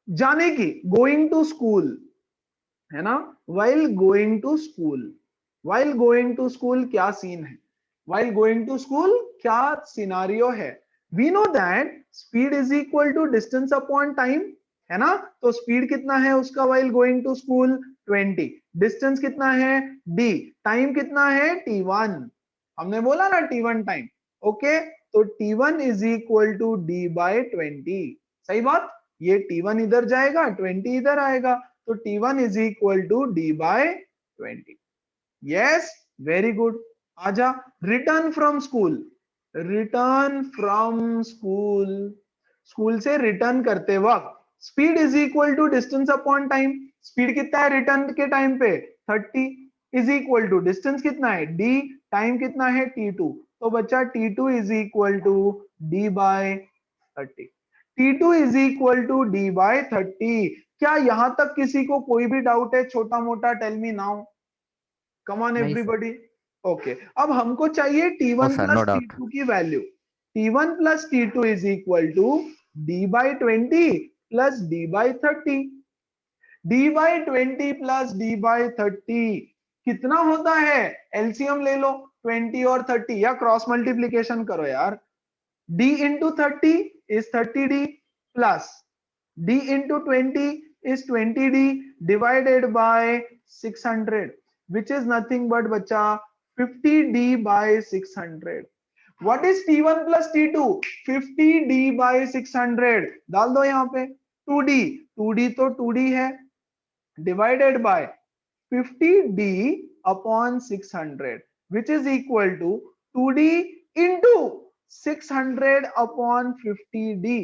जाने की गोइंग टू स्कूल है ना, while going to school, while going to school क्या सीन है, while going to school क्या सिनारियो है। we know that speed is equal to distance upon time, है ना, तो स्पीड कितना है उसका while going to school 20, distance कितना है d, टाइम कितना है t1, हमने बोला ना t1 टाइम, ओके, तो t1 is equal to d by 20, सही बात, ये t1 इधर जाएगा 20 इधर आएगा, तो t1 is equal to d by 20। Yes, very good. आजा, return from school, return from school, school से रिटर्न करते वक्त speed is equal to distance upon time, speed कितना है रिटर्न के टाइम पे 30, इज इक्वल टू डिस्टेंस कितना है d, टाइम कितना है t2, तो बच्चा t2 is equal to d by 30, t2 is equal to d by 30। क्या यहां तक किसी को कोई भी डाउट है छोटा मोटा, tell me now, come on नहीं सर। एवरीबॉडी। ओके, अब हमको चाहिए t1 sir, plus no doubt. t2 की value, t1 plus t2 is equal to d by 20 plus d by 30, d by 20 plus d by 30 कितना होता है, LCM ले लो 20 और 30 या क्रॉस मल्टीप्लीकेशन करो यार, d into 30 is 30d plus d into 20 is 20d divided by 600, which is nothing but बच्चा 50d by 600। what is t1 plus t2, 50d by 600, डाल दो यहाँ पे 2d, 2d तो 2d है, divided by 50d upon 600, which is equal to 2d into 600 upon 50d,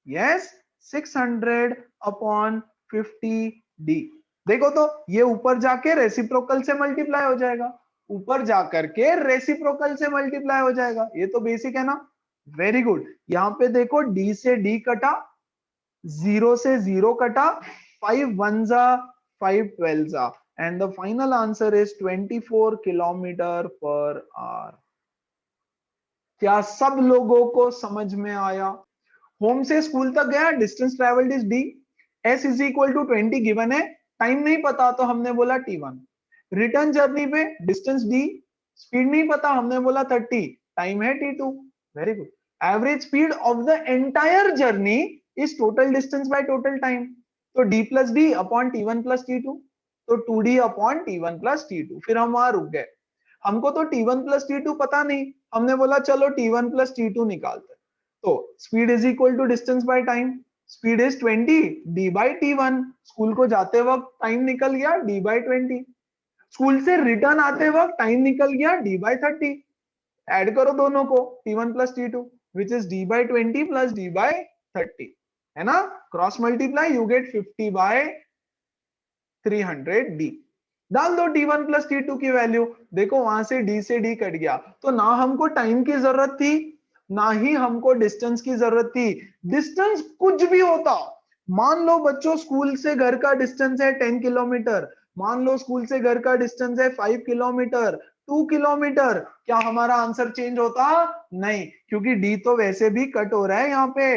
yes, 600 upon 50d। देखो तो ये ऊपर जाके रेसिप्रोकल से मल्टीप्लाई हो जाएगा, ऊपर जाकर के रेसिप्रोकल से मल्टीप्लाई हो जाएगा, ये तो बेसिक है ना। वेरी गुड, यहाँ पे देखो d से d कटा, 0 से 0 कटा, 5 1 जा 5 12 जा, and the final answer is 24 kilometre per our. क्या सब लोगों को समझ में आया? होम से स्कूल तक गया, distance travelled is d, s is equal to 20 given है, टाइम नहीं पता तो हमने बोला t1, रिटर्न जर्नी पे डिस्टेंस d, स्पीड नहीं पता हमने बोला 30, टाइम है t2। Very good. Average speed of the entire journey is total distance by total time, तो d plus d upon t1 plus t2, तो 2d upon t1 plus t2, फिर हम वहां रुक गए, हमको तो t1 प्लस t2 पता नहीं, हमने बोला चलो t1 प्लस t2 निकालते, तो speed is equal to distance by time, speed is 20 d by t1, school को जाते वक्त टाइम निकल गया d बाय 20, स्कूल से रिटर्न आते वक्त टाइम निकल गया d बाय 30, ऐड करो दोनों को t1 plus t2 which is d by 20 plus d by 30, है ना, cross multiply you get 50 by 300d। डाल दो t1 प्लस t2 की वैल्यू, देखो वहां से d कट गया, तो ना हमको टाइम की जरूरत थी ना ही हमको डिस्टेंस की जरूरत थी, डिस्टेंस कुछ भी होता, मान लो बच्चों स्कूल से घर का डिस्टेंस है 10 किलोमीटर, मान लो स्कूल से घर का डिस्टेंस है 5 किलोमीटर, 2 किलोमीटर, क्या हमारा आंसर चेंज होता? नहीं, क्योंकि d तो वैसे भी कट हो रहा है, यहाँ पे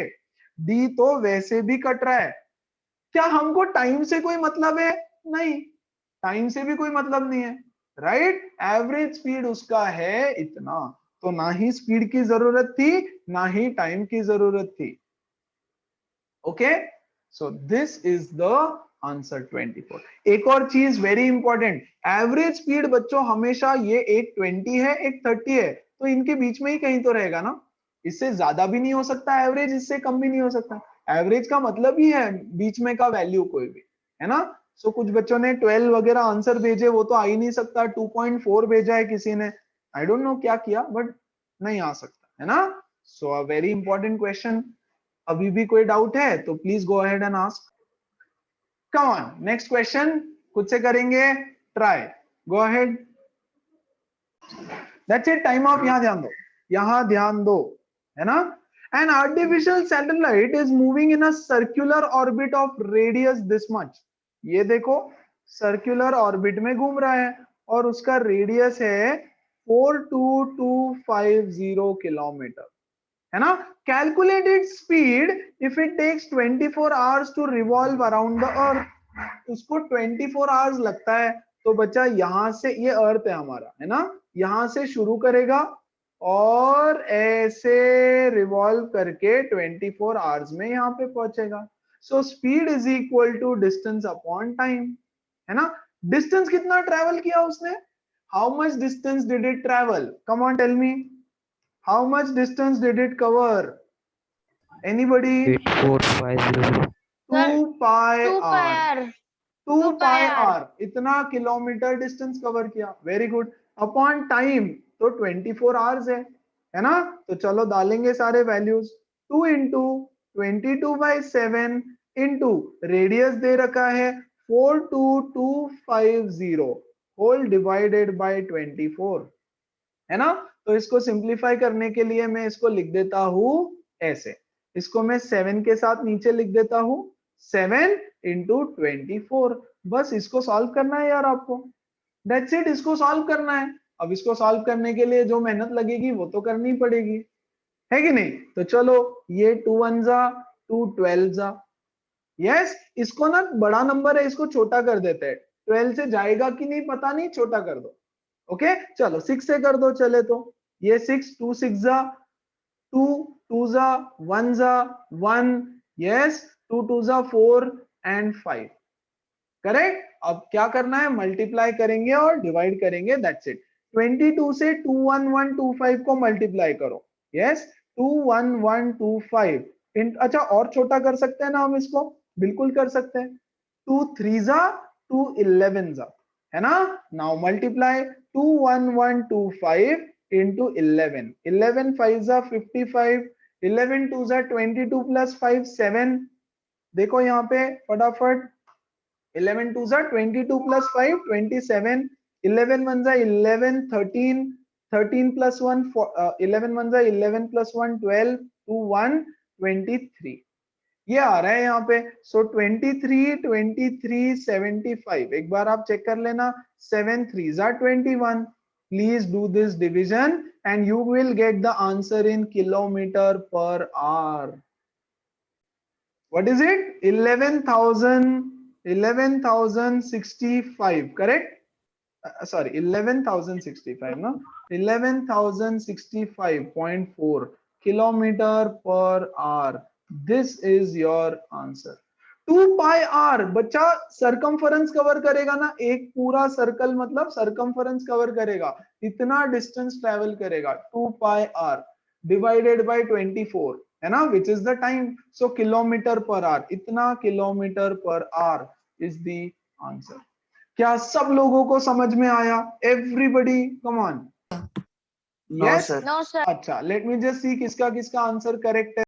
d तो वैसे भी कट रहा है। क्या हमको टाइम से कोई मतलब है? नहीं, टाइम से भी कोई मतलब नहीं है, राइट, एवरेज स्पीड उसका है इतना, तो ना ही स्पीड की जरूरत थी ना ही टाइम की जरूरत थी। Okay, so this is the answer 24। एक और चीज वेरी इंपॉर्टेंट, एवरेज स्पीड बच्चों हमेशा ये एक 20 है एक 30 है, तो इनके बीच में ही कहीं तो रहेगा ना, इससे ज्यादा भी नहीं हो सकता एवरेज, इससे कम भी नहीं हो सकता, एवरेज का मतलब ही है बीच में का वैल्यू कोई भी, है ना। सो कुछ बच्चों ने 12 वगैरह आंसर भेजे, वो तो आ ही नहीं सकता, 2.4 भेजा है किसी ने, आई डोंट नो क्या किया, बट नहीं आ सकता, है ना। सो अ वेरी इंपॉर्टेंट क्वेश्चन, अभी भी कोई डाउट है तो please go ahead and ask, come on, next question खुद से करेंगे, try, go ahead, that's it, time of, यहां ध्यान दो, यहां ध्यान दो, है ना। An artificial satellite is moving in a circular orbit of radius this much. ये देखो सर्कुलर ऑर्बिट में घूम रहा है और उसका रेडियस है 42250 किलोमीटर, है ना. Calculate its speed if it takes 24 hours to revolve around the earth. उसको 24 आवर्स लगता है, तो बच्चा यहां से, ये अर्थ है हमारा, है ना, यहां से शुरू करेगा और ऐसे रिवॉल्व करके 24 आवर्स में यहाँ पे पहुंचेगा. So speed is equal to distance upon time, है ना. डिस्टेंस कितना ट्रेवल किया उसने? How much distance did it travel? Come on tell me, how much distance did it cover? Anybody? 8450. 2 pi Two r. pi r. 2 pi r, इतना kilometre distance cover किया. Very good. Upon time तो 24 hours है ना. तो चलो डालेंगे सारे values. 2 into 22/7 into radius दे रखा है 42250 होल डिवाइडेड बाय 24, है ना. तो इसको सिंप्लीफाई करने के लिए मैं इसको लिख देता हूं ऐसे. इसको मैं 7 के साथ नीचे लिख देता हूं, 7 इंटू 24. बस इसको सॉल्व करना है यार आपको. That's it. इसको सॉल्व करना है. अब इसको सॉल्व करने के लिए जो मेहनत लगेगी वो तो करनी पड़ेगी, है कि नहीं. तो चलो, ये 2 1 जा 2 12 जा. यस, इसको ना बड़ा नंबर है, इसको छोटा कर देते हैं. 12 से जाएगा कि नहीं पता नहीं, छोटा कर दो. ओके, चलो 6 से कर दो. चले तो ये 6 2 6 जा 2 2 जा 1 जा 1. यस, 2 2 जा 4 एंड 5. करेक्ट. अब क्या करना है, मल्टीप्लाई करेंगे और डिवाइड करेंगे. That's it. 22 से 21125 को मल्टीप्लाई करो. यस, 21125. अच्छा, और छोटा कर सकते हैं ना हम इसको, बिल्कुल कर सकते हैं. 2 3 जा 2 11 जा, है ना. Now multiply 21125 into 11. 11 5 जा 55. 11 2 जा 22 plus 5 7. देखो यहाँ पे फटाफट. 11 2 जा 22 plus 5 27. 11 1 जा 11 13. 13 plus 1 11 1 जा 11 plus 1 12. 2 1 23. ये आ रहा है यहाँ पे. सो 23 23 75. एक बार आप चेक कर लेना. 7 3 जा 21. Please do this division and you will get the answer in kilometer per hour. What is it? 11,065, correct? Sorry, 11,065, no? 11,065.4 kilometer per hour. This is your answer. 2 pi r बच्चा सरकमफरेंस कवर करेगा ना. एक पूरा circle मतलब circumference cover करेगा, इतना distance travel करेगा. 2 pi are divided by 24, है ना, which is the time. So kilometre per hour, इतना kilometre per hour is the answer. क्या सब लोगों को समझ में आया? Everybody come on. Yes. No, sir. अच्छा, लेट मी जस्ट सी किसका किसका आंसर करेक्ट है.